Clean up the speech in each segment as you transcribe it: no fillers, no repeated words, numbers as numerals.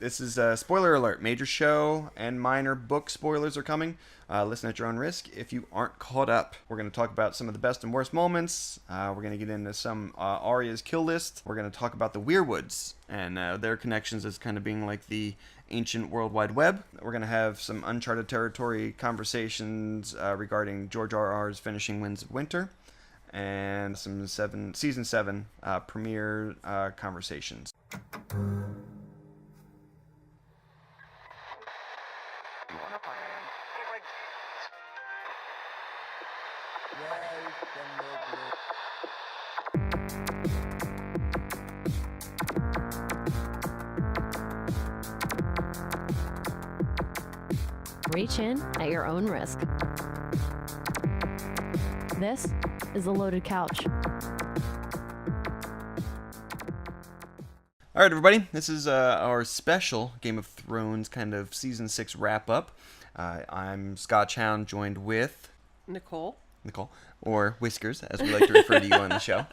This is a spoiler alert. Major show and minor book spoilers are coming. Listen at your own risk if you aren't caught up. We're going to talk about some of the best and worst moments. We're going to get into some Arya's kill list. We're going to talk about the Weirwoods and their connections as kind of being like the ancient World Wide Web. We're going to have some Uncharted Territory conversations regarding George R.R.'s Finishing Winds of Winter. And some Season 7 premiere conversations. Reach in at your own risk. This is The Loaded Couch. All right, everybody. This is our special Game of Thrones kind of Season 6 wrap-up. I'm Scotch Hound, joined with... Nicole, or Whiskers, as we like to refer to you on the show.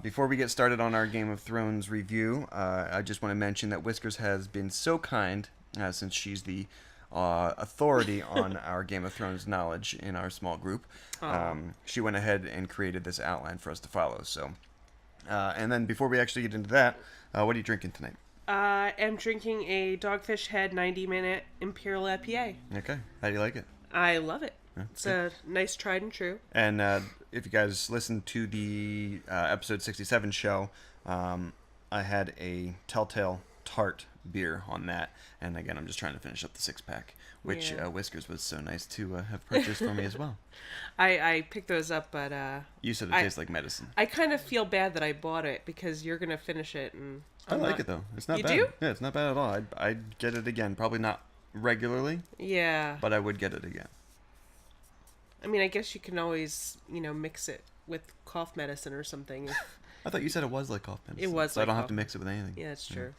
Before we get started on our Game of Thrones review, I just want to mention that Whiskers has been so kind, since she's the authority on our Game of Thrones knowledge in our small group. She went ahead and created this outline for us to follow. So, and then before we actually get into that, what are you drinking tonight? I am drinking a Dogfish Head 90-minute Imperial IPA. Okay, how do you like it? I love it. Yeah, it's a nice tried and true. And if you guys listened to the episode 67 show, I had a Telltale Tart beer on that, and again I'm just trying to finish up the 6-pack, which Whiskers was so nice to have purchased for me as well. I picked those up, but you said it tastes like medicine. I kind of feel bad that I bought it because you're gonna finish it, and I like it though. It's not bad. You do? Yeah, it's not bad at all. I'd get it again, probably not regularly. Yeah. But I would get it again. I mean, I guess you can always mix it with cough medicine or something. I thought you said it was like cough medicine. It was. So like I don't have to mix it with anything. Yeah, that's true.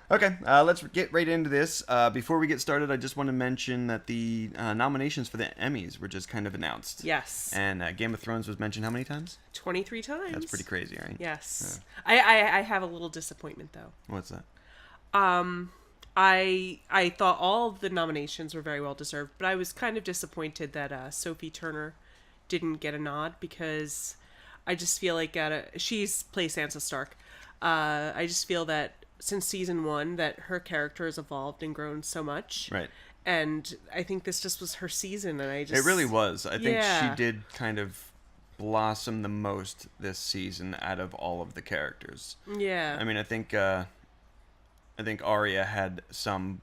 Okay, let's get right into this. Before we get started, I just want to mention that the nominations for the Emmys were just kind of announced. Yes. And Game of Thrones was mentioned how many times? 23 times. That's pretty crazy, right? Yes. Yeah. I have a little disappointment, though. What's that? I thought all of the nominations were very well deserved, but I was kind of disappointed that Sophie Turner didn't get a nod because I just feel like she's plays Sansa Stark. I just feel that since season 1 that her character has evolved and grown so much. Right. And I think this just was her season, and It really was. I think she did kind of blossom the most this season out of all of the characters. Yeah. I mean, I think Arya had some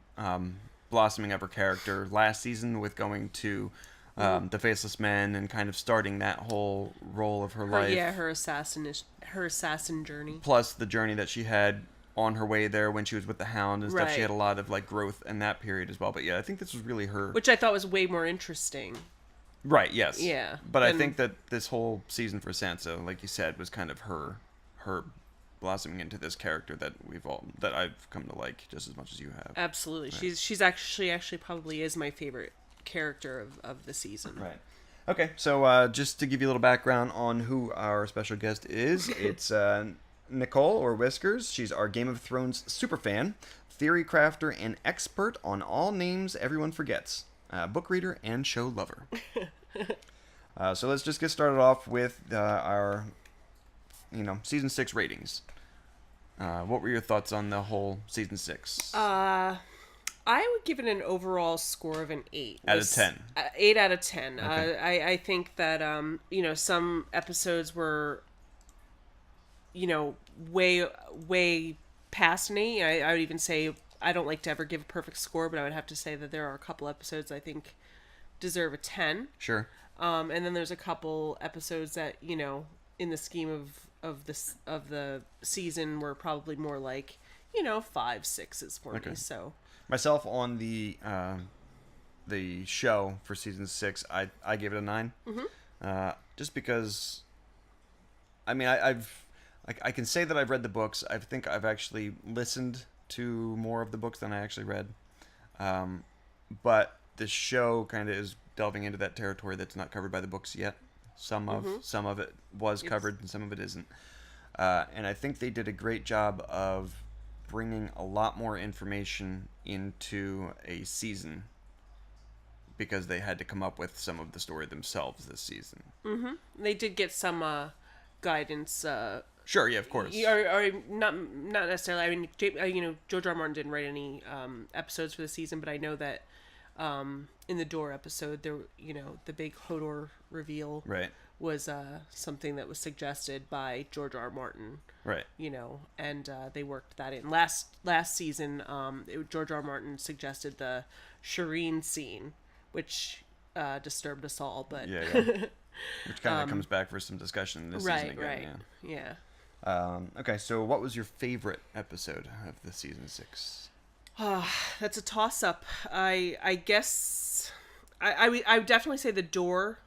blossoming of her character last season with going to the Faceless Men and kind of starting that whole role of her life. Yeah, her assassin journey. Plus the journey that she had on her way there when she was with the Hound and stuff. Right. She had a lot of like growth in that period as well. But yeah, I think this was really her. Which I thought was way more interesting. Right, yes. Yeah. But I think that this whole season for Sansa, like you said, was kind of her blossoming into this character that I've come to like just as much as you have. Absolutely. Right. She's actually probably is my favorite character of the season. Right. Okay, so just to give you a little background on who our special guest is, it's Nicole, or Whiskers. She's our Game of Thrones superfan, theory crafter, and expert on all names everyone forgets. Book reader and show lover. So let's just get started off with our, season 6 ratings. What were your thoughts on the whole season 6? I would give it an overall score of an 8. Out of 10. 8 out of 10. Okay. I think that, some episodes were, way past an 8. I would even say I don't like to ever give a perfect score, but I would have to say that there are a couple episodes I think deserve a 10. Sure. And then there's a couple episodes that, in the scheme of the season were probably more like, 5, 6s for me. So myself on the show for season 6, I gave it a 9. Mm-hmm. Just because, I mean, I can say that I've read the books. I think I've actually listened to more of the books than I actually read. But the show kind of is delving into that territory that's not covered by the books yet. Some of it was covered and some of it isn't. And I think they did a great job of bringing a lot more information into a season because they had to come up with some of the story themselves this season. Mm-hmm. They did get some guidance. Sure, yeah, of course. Or not necessarily. I mean, George R.R. Martin didn't write any episodes for the season, but I know that in the Door episode, there, the big Hodor reveal, right, was something that was suggested by George R.R. Martin, right? And they worked that in last season. George R.R. Martin suggested the Shireen scene, which disturbed us all, but yeah. Which kind of comes back for some discussion this season again. Right, yeah. Okay, so what was your favorite episode of the season 6? That's a toss-up. I guess I would definitely say The Door,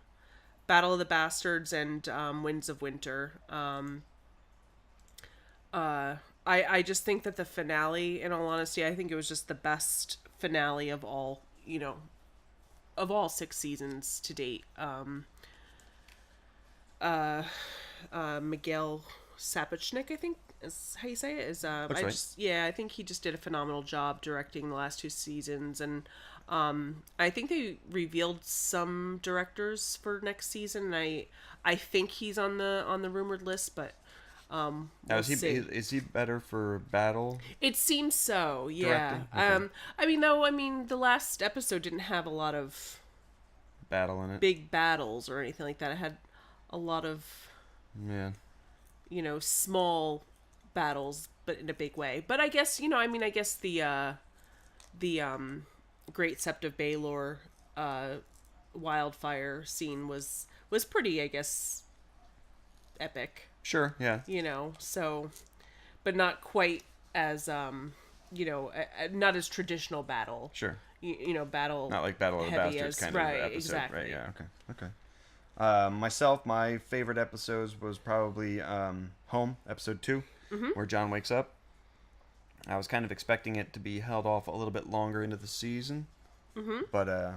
Battle of the Bastards, and Winds of Winter. I just think that the finale, in all honesty, I think it was just the best finale of all, of all 6 seasons to date. Miguel Sapochnik, I think is how you say it. I think he just did a phenomenal job directing the last 2 seasons, and I think they revealed some directors for next season. And I think he's on the rumored list, but now, is he better for battle? It seems so, yeah. Okay. The last episode didn't have a lot of battle in it, big battles or anything like that. It had a lot of small battles, but in a big way. But I guess I guess the Great Sept of Baelor wildfire scene was pretty, I guess, epic. Sure, yeah. So, but not quite as not as traditional battle. Sure. Battle. Not like Battle of the Bastards kind of episode, exactly. Right? Yeah. Okay. Myself, my favorite episodes was probably Home, episode 2, where Jon wakes up. I was kind of expecting it to be held off a little bit longer into the season, but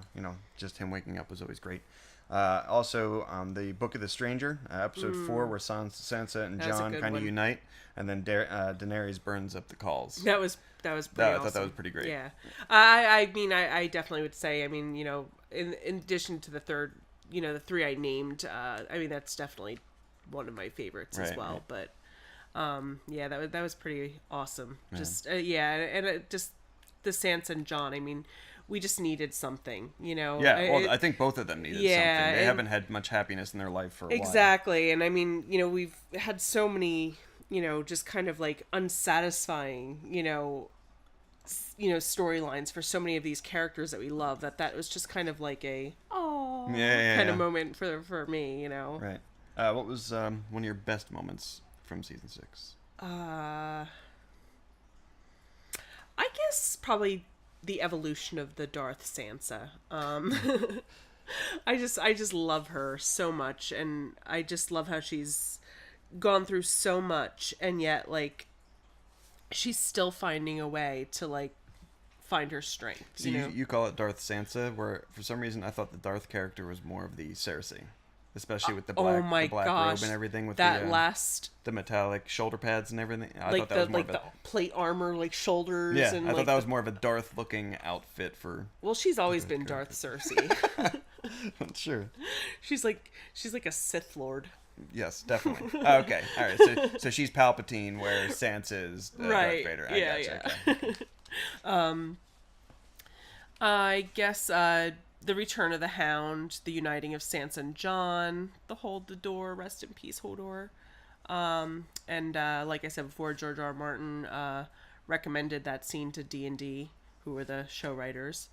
just him waking up was always great. Also, the Book of the Stranger, episode 4, where Sansa and Jon kind of unite, and then Daenerys burns up the calls. That was pretty awesome. I thought that was pretty great. Yeah, I definitely would say, in addition to the third, the 3 I named, that's definitely one of my favorites as well. Right. But that was pretty awesome. Yeah. Just just the Sansa and Jon. We just needed something, Yeah, I think both of them needed something. They haven't had much happiness in their life for a while. Exactly, and we've had so many, just kind of like unsatisfying, storylines for so many of these characters that we love, that was just kind of like a kind of moment for me, Right. What was one of your best moments from season 6? I guess probably the evolution of the Darth Sansa. I just love her so much, and I just love how she's gone through so much, and yet she's still finding a way to find her strength. So you call it Darth Sansa, where for some reason I thought the Darth character was more of the Cersei, especially with the black robe and everything, with that the metallic shoulder pads and everything. I thought that was more of the plate armor, shoulders. Yeah, and I thought that was more of a Darth looking outfit for. Well, she's always been Darth Cersei. Sure. She's like a Sith Lord. Yes, definitely. Okay, all right. So she's Palpatine, where Sansa is Darth Vader. Yeah. Okay. I guess the return of the Hound, the uniting of Sansa and Jon, the Hold the Door, rest in peace, Hodor. And like I said before, George R.R. Martin recommended that scene to D&D, who were the show writers.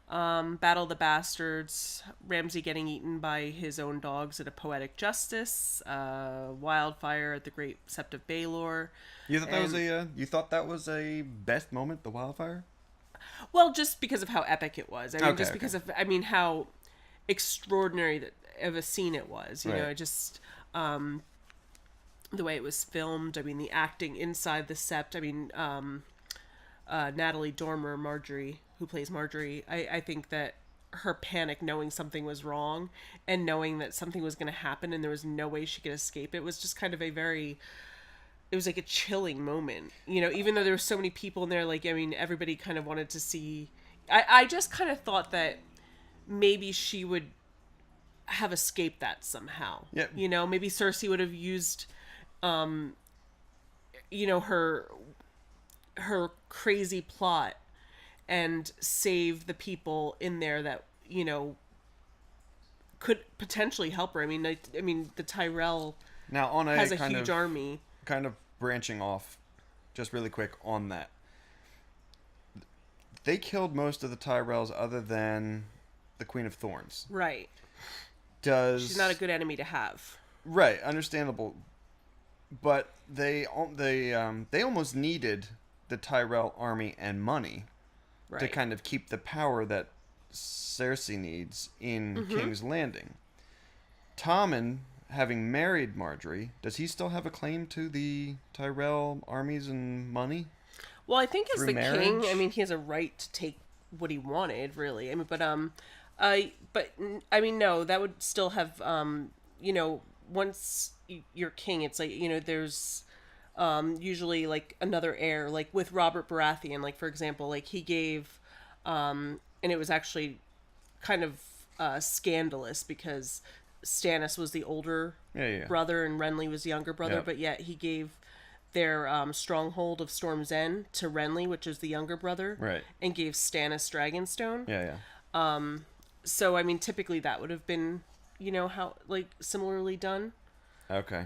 Battle of the Bastards, Ramsay getting eaten by his own dogs at a poetic justice, wildfire at the Great Sept of Baelor. You thought that was a best moment, the wildfire? Well, just because of how epic it was. Because of how extraordinary of a scene it was. You know, just the way it was filmed. The acting inside the sept. Natalie Dormer, Marjorie, who plays Marjorie, I think that her panic knowing something was wrong and knowing that something was going to happen and there was no way she could escape it was just kind of a very it was like a chilling moment, you know, even though there were so many people in there. Like, I mean, everybody kind of wanted to see. I just kind of thought that maybe she would have escaped that somehow. Yep. You know, maybe Cersei would have used, you know, her crazy plot and save the people in there that, you know, could potentially help her. I mean, the Tyrell Now, on a has a kind huge of, army. kind of branching off, just really quick on that. They killed most of the Tyrells other than the Queen of Thorns. Right. She's She's not a good enemy to have. Right, understandable. But they almost needed the Tyrell army and money Right. to kind of keep the power that Cersei needs in King's Landing. Tommen, having married Marjorie, does he still have a claim to the Tyrell armies and money? Well, I think as Through the king, marriage? I mean, he has a right to take what he wanted, really. I mean, I mean, no, that would still have, you know, once you're king, it's like, you know, there's usually like another heir, like with Robert Baratheon, like for example, like he gave, and it was actually kind of scandalous because Stannis was the older brother and Renly was the younger brother, but yet he gave their stronghold of Storm's End to Renly, which is the younger brother, Right. and gave Stannis Dragonstone. Yeah. So I mean, typically that would have been, you know, how like similarly done. Okay.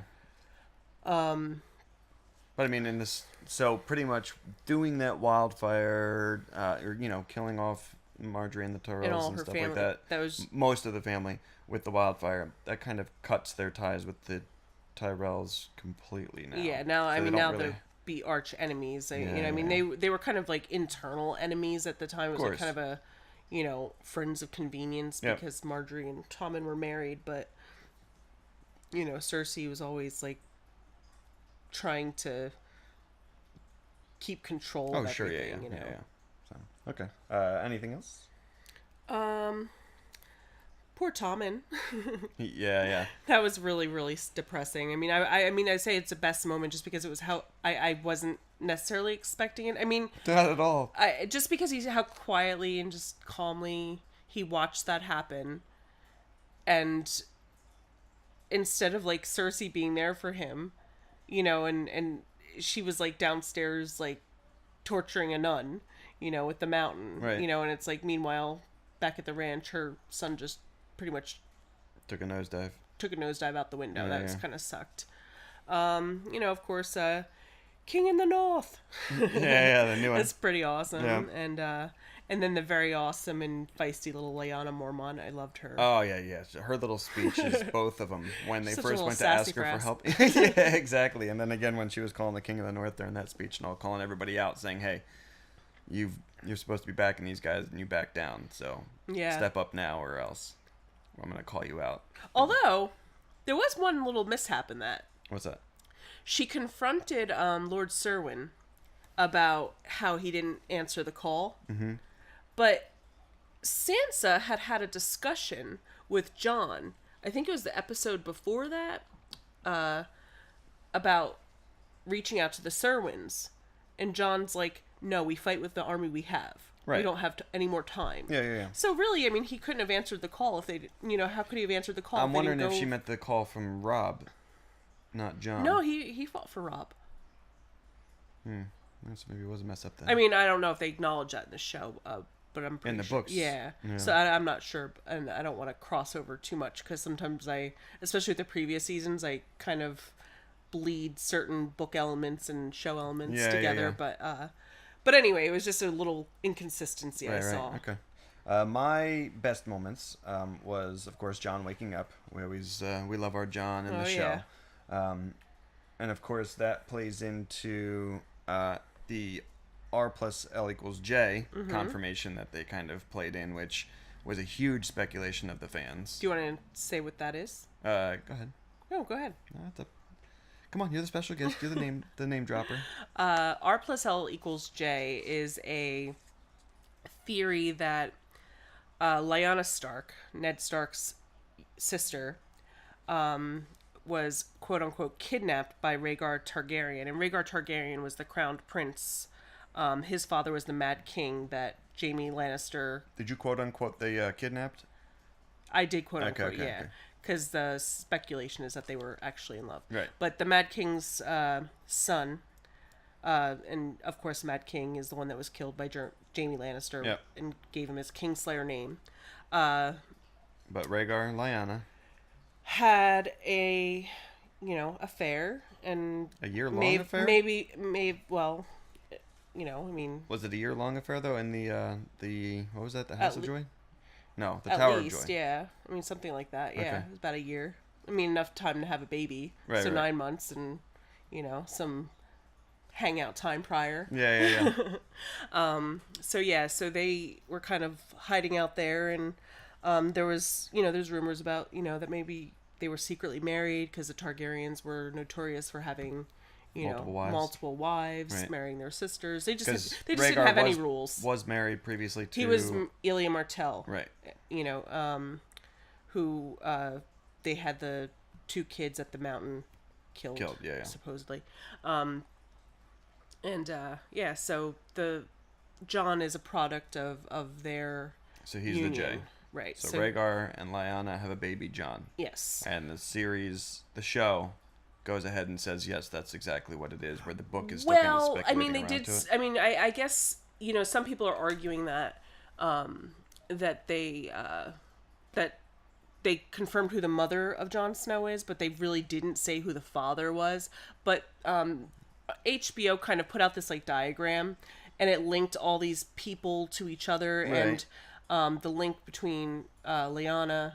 But I mean, in this, so pretty much doing that wildfire, or you know, killing off Marjorie and the And all Tyrells and her stuff family. like that. That was Most of the family with the wildfire. That kind of cuts their ties with the Tyrells completely now. yeah. Now I So they mean, don't now really- they'll be arch enemies. You know, Yeah, I mean, yeah. they were kind of like internal enemies at the time. It was like course. kind of a, you know, friends of convenience Yep. because Marjorie and Tommen were married, but you know, Cersei was always like trying to keep control Oh, of sure, yeah, everything, yeah, you know. yeah. So, okay. Anything else? Poor Tommen. Yeah. That was really, really depressing. I mean, I mean, I say it's the best moment just because it was how I wasn't necessarily expecting it. I mean, Not at all. just because he's how quietly and just calmly he watched that happen, and instead of like Cersei being there for him, you know, and she was like downstairs like torturing a nun, you know, with the mountain, Right. you know, and it's like meanwhile back at the ranch, her son just pretty much Took a nosedive. took a nosedive out the window. Yeah, That was yeah. kind of sucked. You know, of course, King in the North. Yeah, the new one. That's pretty awesome. Yeah. And then the very awesome and feisty little Lyanna Mormont. I loved her. Oh yeah. Her little speeches, both of them, when they Such a first little went to ask sassy her for frass. help. Yeah, exactly. And then again when she was calling the King of the North during that speech and all, calling everybody out, saying, "Hey, you're supposed to be backing these guys, and you back down. So Yeah. step up now, or else I'm gonna call you out." Although, there was one little mishap in that. What's that? She confronted Lord Serwyn about how he didn't answer the call. Mm-hmm. But Sansa had a discussion with Jon. I think it was the episode before that, about reaching out to the Serwyns. And Jon's like, no, we fight with the army we have. We Right. don't have any more time. Yeah. So really, I mean, he couldn't have answered the call if they, you know, how could he have answered the call? I'm if they wondering didn't if go... she meant the call from Rob, not Jon. No, he fought for Rob. That's maybe it was a mess up then. I mean, I don't know if they acknowledge that in the show, but I'm pretty In the sure. books. Yeah. Yeah. So I'm not sure, and I don't want to cross over too much because sometimes especially with the previous seasons, I kind of bleed certain book elements and show elements Yeah, together. yeah. But anyway, it was just a little inconsistency I saw. Okay. My best moments was, of course, Jon waking up. We love our Jon in the show. Yeah. And of course, that plays into the R plus L equals J Mm-hmm. confirmation that they kind of played in, which was a huge speculation of the fans. Do you want to say what that is? Go ahead. No, go ahead. No, come on, you're the special guest. You're the name dropper. R plus L equals J is a theory that Lyanna Stark, Ned Stark's sister, was quote unquote kidnapped by Rhaegar Targaryen, and Rhaegar Targaryen was the crowned prince. His father was the Mad King that Jaime Lannister. Did you quote unquote the kidnapped? I did quote unquote, okay, yeah, okay. because the speculation is that they were actually in love. Right. But the Mad King's son, and of course, Mad King is the one that was killed by Jaime Lannister, Yep. and gave him his Kingslayer name. But Rhaegar and Lyanna Had a, affair, and a year-long affair. Well, I mean, Was it a year-long affair though? In the what was that? The House of Joy? No, the at Tower least, of Joy. yeah. I mean, something like that. Yeah, Okay. it was about a year. I mean, enough time to have a baby. Right, So right. 9 months, and some hangout time prior. Yeah. So they were kind of hiding out there, and there was, there's rumors about, that maybe they were secretly married because the Targaryens were notorious for having, multiple wives, Right. marrying their sisters. They just Because didn't have any rules. Was married previously to. He was Ilya Martell, Right. Who they had the 2 kids at the mountain killed, yeah. supposedly. So the Jon is a product of their So he's union. the J. Right. So Rhaegar and Lyanna have a baby, Jon. Yes. And the show, goes ahead and says, yes, that's exactly what it is, where the book is still kind of speculating around to it. I mean, I guess, some people are arguing that, that they confirmed who the mother of Jon Snow is, but they really didn't say who the father was. But, HBO kind of put out this, diagram, and it linked all these people to each other, Right. and, the link between, Lyanna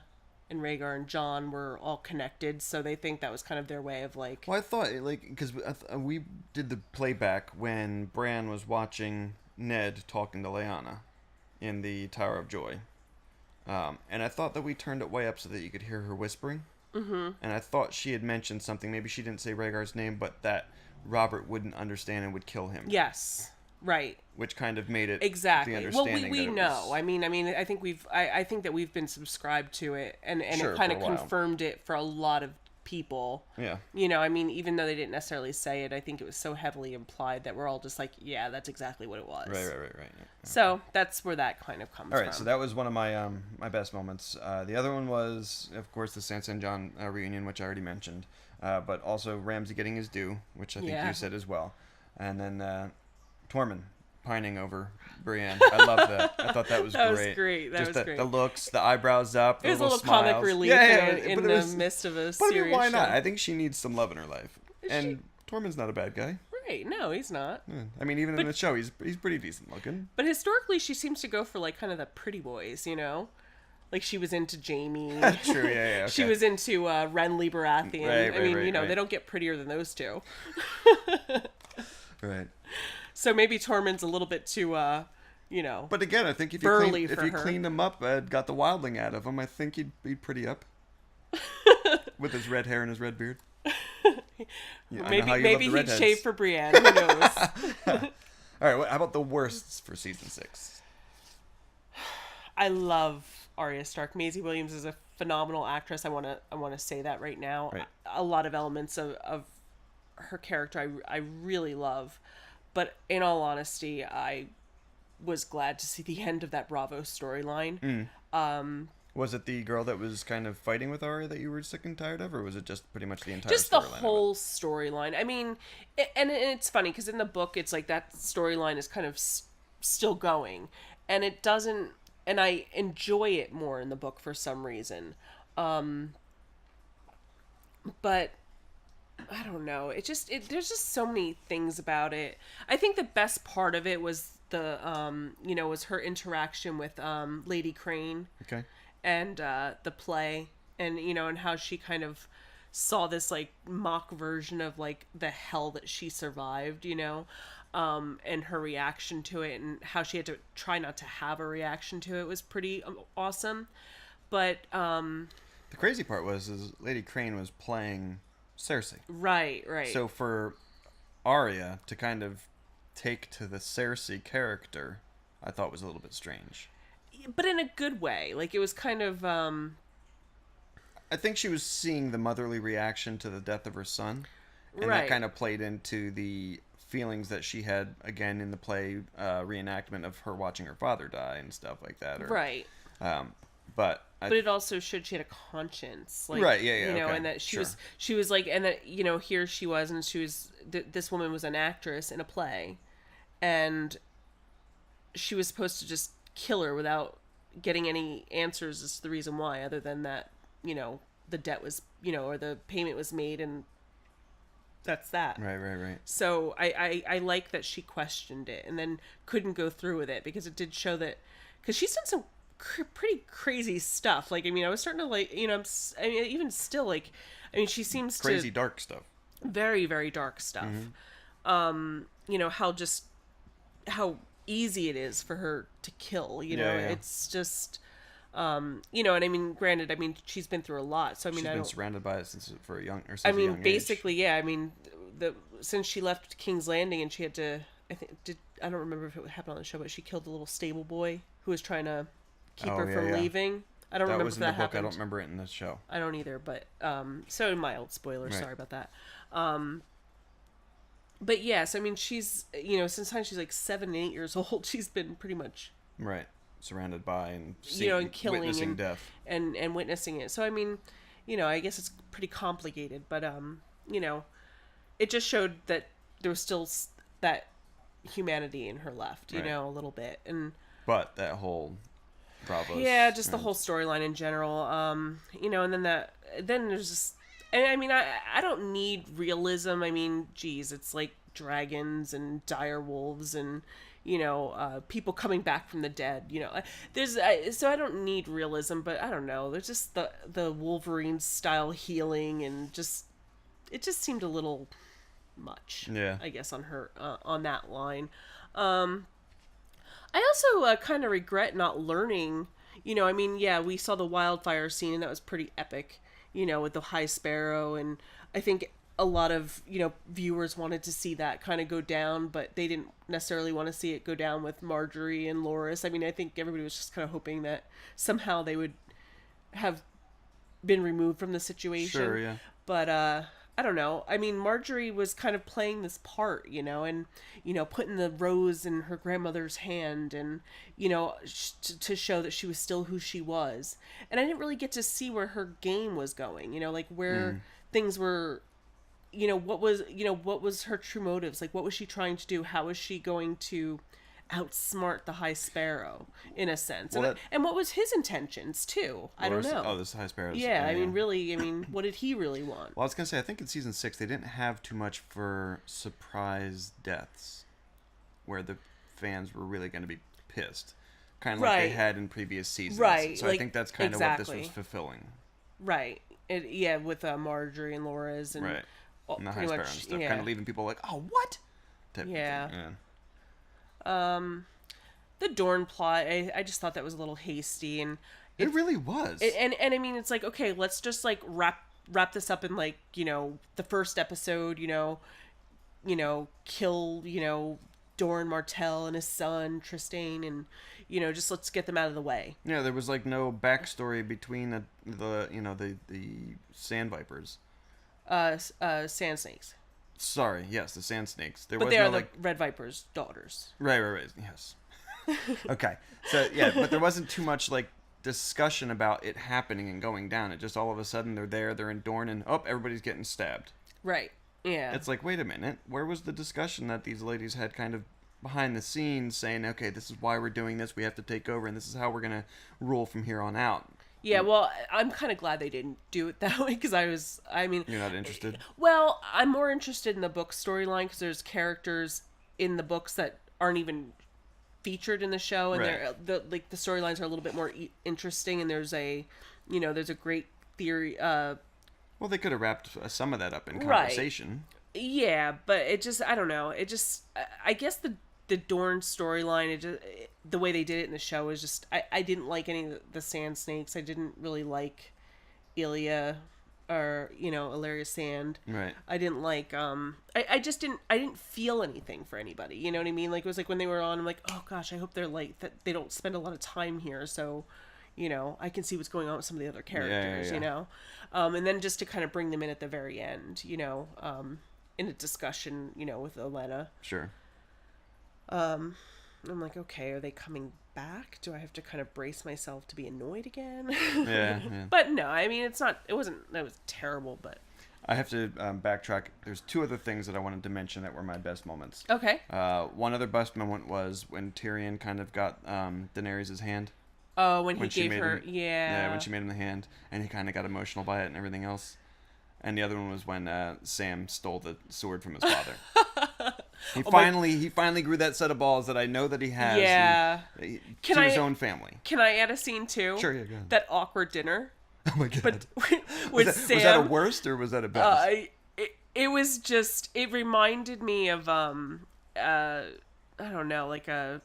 and Rhaegar and Jon were all connected, so they think that was kind of their way of Well, I thought, because we did the playback when Bran was watching Ned talking to Lyanna in the Tower of Joy. And I thought that we turned it way up so that you could hear her whispering. Mm-hmm. And I thought she had mentioned something, maybe she didn't say Rhaegar's name, but that Robert wouldn't understand and would kill him. Yes, right. Which kind of made it Exactly. the Well, understanding we that it know. was... I mean, I think I think that we've been subscribed to it, and Sure, it kind for of a while. confirmed it for a lot of people. Yeah. I mean, even though they didn't necessarily say it, I think it was so heavily implied that we're all just like, yeah, that's exactly what it was. Right. Yeah. So that's where that kind of comes All from. right, so that was one of my my best moments. The other one was, of course, the Sansa and Jon reunion, which I already mentioned, but also Ramsay getting his due, which I think you said as well, and then Tormund pining over Brienne. I love that. I thought that was That was great. great. That Just was great. The looks, the eyebrows up, the It was a little smiles. comic relief in but the it was- midst of a But I mean, serious why not? show. I think she needs some love in her life, and Tormund's not a bad guy. Right? No, he's not. Yeah. I mean, even in the show, he's pretty decent looking. But historically, she seems to go for kind of the pretty boys, Like she was into Jaime. True, yeah. Okay. She was into Renly Baratheon. Right, I mean, right. they don't get prettier than those two. Right. So maybe Tormund's a little bit too, But again, I think if burly you for her. cleaned him up, got the wildling out of him, I think he'd be pretty up. With his red hair and his red beard. Yeah, I know how you love maybe the he'd redheads. shave for Brienne. Who knows? All right, how about the worsts for season 6? I love Arya Stark. Maisie Williams is a phenomenal actress. I want to say that right now. Right. A lot of elements of her character I really love, but in all honesty, I was glad to see the end of that Bravo storyline. Was it the girl that was kind of fighting with Arya that you were sick and tired of, or was it just pretty much the entire Just the storyline of it? whole storyline. I mean, and it's funny because in the book, it's like that storyline is kind of still going, and it doesn't. And I enjoy it more in the book for some reason. But I don't know. There's just so many things about it. I think the best part of it was was her interaction with Lady Crane. Okay. And the play, and and how she kind of saw this mock version of the hell that she survived, and her reaction to it, and how she had to try not to have a reaction to it was pretty awesome. But the crazy part is Lady Crane was playing Cersei. Right. So for Arya to kind of take to the Cersei character, I thought was a little bit strange. But in a good way. It was kind of I think she was seeing the motherly reaction to the death of her son, and Right. that kind of played into the feelings that she had again in the play reenactment of her watching her father die and stuff like that. Or, Right. But But it also showed she had a conscience, like, Right, yeah, you know, okay, and that sure. she was like, and that, you know, here she was, and she was this woman was an actress in a play, and she was supposed to just kill her without getting any answers as to the reason why, other than that, you know, the debt was, you know, or the payment was made, and that's that. right. So I like that she questioned it and then couldn't go through with it, because it did show that, because she's done some pretty crazy stuff. Like, I mean, I was starting to like, you know, I mean, even still, like, I mean, she seems Crazy to dark stuff. very, very dark stuff. You know, how easy it is for her to kill, you know, Yeah. it's just, you know, and I mean, granted, I mean, she's been through a lot, so I mean, She's I been don't, surrounded by it since a young I a mean, young basically, age. yeah. I mean, since she left King's Landing and she had to, I don't remember if it happened on the show, but she killed the little stable boy who was trying to keep Oh, her yeah, from yeah. leaving. I don't That remember was if in the that book. happened. I don't remember it in the show. I don't either, but so mild spoilers. Right. Sorry about that. But yes, I mean, she's, you know, since the time she's like 7 and 8 years old, she's been pretty much, Right. Surrounded by and you know, and killing witnessing and death. and witnessing it. So I mean, you know, I guess it's pretty complicated, but you know, it just showed that there was still that humanity in her left, you Right. know, a little bit. And But that whole Bravo's... yeah, just the whole storyline in general. You know, and then there's just, and I mean, I don't need realism. I mean, geez, it's like dragons and dire wolves and, you know, people coming back from the dead. You know, so I don't need realism, but I don't know. There's just the Wolverine style healing, and just it just seemed a little much. Yeah. I guess on her on that line. I also kind of regret not learning, you know, I mean, yeah, we saw the wildfire scene, and that was pretty epic, you know, with the High Sparrow, and I think a lot of, you know, viewers wanted to see that kind of go down, but they didn't necessarily want to see it go down with Marjorie and Loras. I mean, I think everybody was just kind of hoping that somehow they would have been removed from the situation. Sure, yeah. But, I don't know. I mean, Marjorie was kind of playing this part, you know, and, you know, putting the rose in her grandmother's hand, and, you know, to show that she was still who she was. And I didn't really get to see where her game was going, you know, like where things were, you know, what was her true motives? Like, what was she trying to do? How was she going to outsmart the High Sparrow, in a sense? Well, and what was his intentions, too? I don't know. Oh, this High Sparrow's... Yeah, I mean, really, I mean, what did he really want? Well, I was going to say, I think in Season 6, they didn't have too much for surprise deaths, where the fans were really going to be pissed. Kind of like they Right. had in previous seasons. Right, So I like, think that's kind of what this exactly. was fulfilling. Right. Yeah, with Marjorie and Laura's and Right. all- And the High pretty Sparrow much, and stuff. yeah. Kind of leaving people like, oh, what? Type of Yeah. thing. The Dorne plot, I just thought that was a little hasty, and It really was. and I mean, it's like, okay, let's just like wrap this up in, like, you know, the first episode, you know, kill, you know, Doran Martell and his son Trystane, and, you know, just let's get them out of the way. Yeah, there was like no backstory between the Sand Vipers. Sand Snakes. Sorry, yes, the Sand Snakes. There But was they no are the like... Red Viper's daughters. Right, yes. Okay, so yeah, but there wasn't too much like discussion about it happening and going down. It just all of a sudden they're in Dorne, and oh, everybody's getting stabbed. Right. Yeah. It's like, wait a minute, where was the discussion that these ladies had kind of behind the scenes saying, okay, this is why we're doing this, we have to take over, and this is how we're gonna rule from here on out? Yeah, well, I'm kind of glad they didn't do it that way, because You're not interested? well, I'm more interested in the book storyline, because there's characters in the books that aren't even featured in the show, and Right. the storylines are a little bit more interesting, and there's a great theory. Well, they could have wrapped some of that up in Right. conversation. Yeah, but it just, I don't know. It just, I guess the Dorne storyline, the way they did it in the show is just, I didn't like any of the Sand Snakes. I didn't really like Ilya or, you know, Illyria Sand. Right. I didn't like, I didn't feel anything for anybody. You know what I mean? Like, it was like when they were on, I'm like, oh gosh, I hope they're like, that they don't spend a lot of time here. So, you know, I can see what's going on with some of the other characters, yeah. you know? And then just to kind of bring them in at the very end, you know, in a discussion, you know, with Olenna. Sure. I'm like, okay, are they coming back? Do I have to kind of brace myself to be annoyed again? Yeah. But no, I mean, it was terrible, but. I have to backtrack. There's two other things that I wanted to mention that were my best moments. Okay. One other best moment was when Tyrion kind of got Daenerys' hand. Oh, when he gave her, Yeah, when she made him the hand, and he kind of got emotional by it and everything else. And the other one was when Sam stole the sword from his father. He finally grew that set of balls that I know that he has. Yeah. To his own family. Can I add a scene too? Sure, yeah, go ahead. That awkward dinner. Oh my god. But with Sam. Was that a worst or was that a best? It was just, it reminded me of, I don't know, like it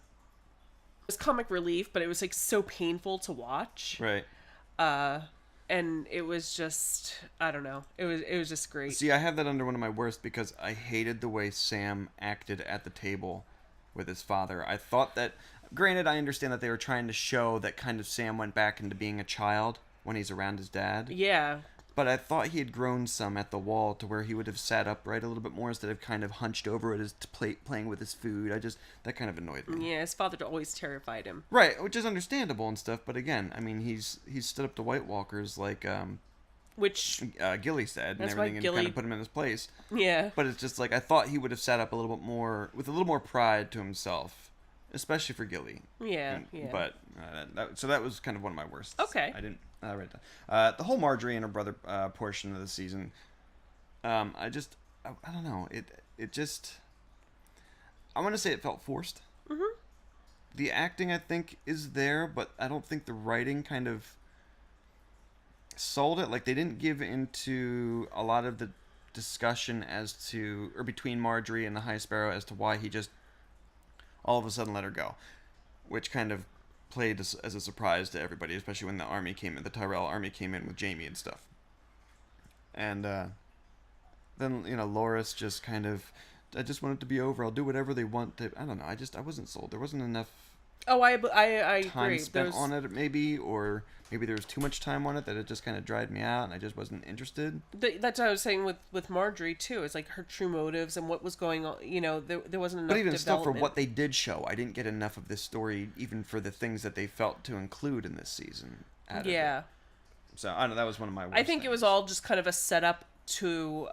was comic relief, but it was like so painful to watch. Right. And it was just, I don't know. It was just great. See, I have that under one of my worst because I hated the way Sam acted at the table with his father. I thought that, granted, I understand that they were trying to show that kind of Sam went back into being a child when he's around his dad. Yeah. But I thought he had grown some at the wall to where he would have sat upright a little bit more instead of kind of hunched over at his plate playing with his food. That kind of annoyed me. Yeah, his father always terrified him. Right, which is understandable and stuff, but again, I mean, he's stood up to White Walkers like which Gilly said and that's everything, why and Gilly kind of put him in his place. Yeah. But it's just like I thought he would have sat up a little bit more with a little more pride to himself, especially for Gilly. Yeah. But so that was kind of one of my worst. Okay. I didn't write that. The whole Marjorie and her brother portion of the season. I don't know. It just. I want to say it felt forced. Mm-hmm. The acting, I think, is there, but I don't think the writing kind of sold it. Like, they didn't give into a lot of the discussion as to, or between Marjorie and the High Sparrow as to why he just all of a sudden let her go, which kind of played as a surprise to everybody, especially when the Tyrell army came in with Jaime and stuff. And then, you know, Loras just kind of, I just want it to be over. I'll do whatever they want to. I don't know. I wasn't sold. There wasn't enough. Oh, I time agree. spent on it, maybe, or maybe there was too much time on it that it just kind of dried me out, and I just wasn't interested. That's what I was saying with Marjorie too. It's like her true motives and what was going on. You know, there wasn't enough. But even still, for development. what they did show, I didn't get enough of this story, even for the things that they felt to include in this season. Yeah. So I don't know. That was one of my worst I think things. it was all just kind of a setup to,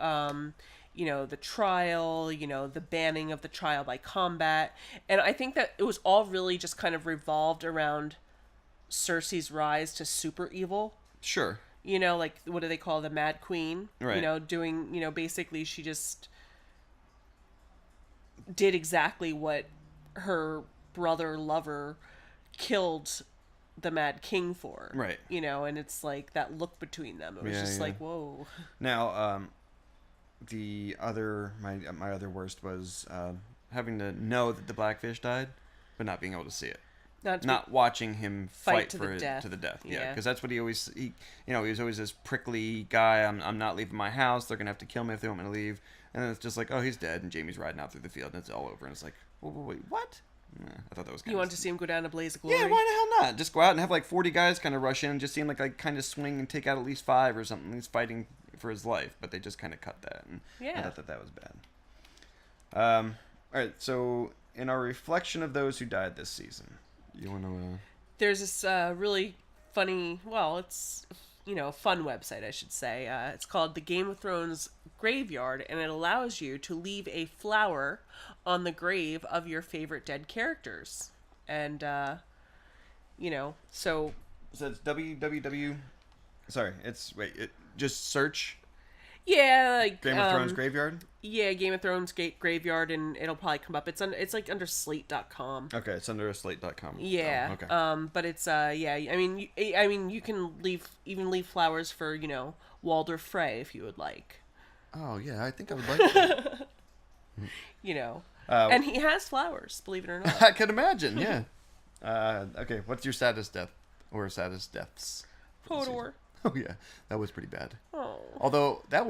you know, the trial, you know, the banning of the trial by combat. And I think that it was all really just kind of revolved around Cersei's rise to super evil. Sure. You know, like, what do they call the Mad Queen? Right. You know, doing, you know, basically she just did exactly what her brother lover killed the Mad King for. Right. You know, and it's like that look between them. It was just like, whoa. Now, my other worst was having to know that the Blackfish died, but not being able to see it. Not watching him fight to for the it death. to the death. Yeah, Yeah. because that's what he was always this prickly guy. I'm not leaving my house. They're gonna have to kill me if they want me to leave. And then it's just like, oh, he's dead, and Jaime's riding out through the field, and it's all over. And it's like, wait, what? I thought that was kind You of... want to see him go down a blaze of glory? Yeah, why the hell not? Just go out and have like 40 guys kind of rush in and just seem like I kind of swing and take out at least 5 or something. He's fighting for his life, but they just kind of cut that. And Yeah. I thought that was bad. All right, so in our reflection of those who died this season, you want to... There's this really funny, well, it's, you know, a fun website, I should say. It's called the Game of Thrones Graveyard, and it allows you to leave a flower on the grave of your favorite dead characters. And, you know, so... So it's www... Sorry, just search Yeah, like... Game of Thrones Graveyard? Yeah, Game of Thrones Graveyard, and it'll probably come up. It's like under slate.com. Okay, it's under slate.com. Yeah. Oh, okay. But it's yeah. I mean, you can leave flowers for, you know, Walder Frey if you would like. Oh yeah, I think I would like that. You know, and he has flowers, believe it or not. I can imagine. Yeah. Okay, what's your saddest death or saddest deaths? Hodor. Oh yeah, that was pretty bad. Oh. Although I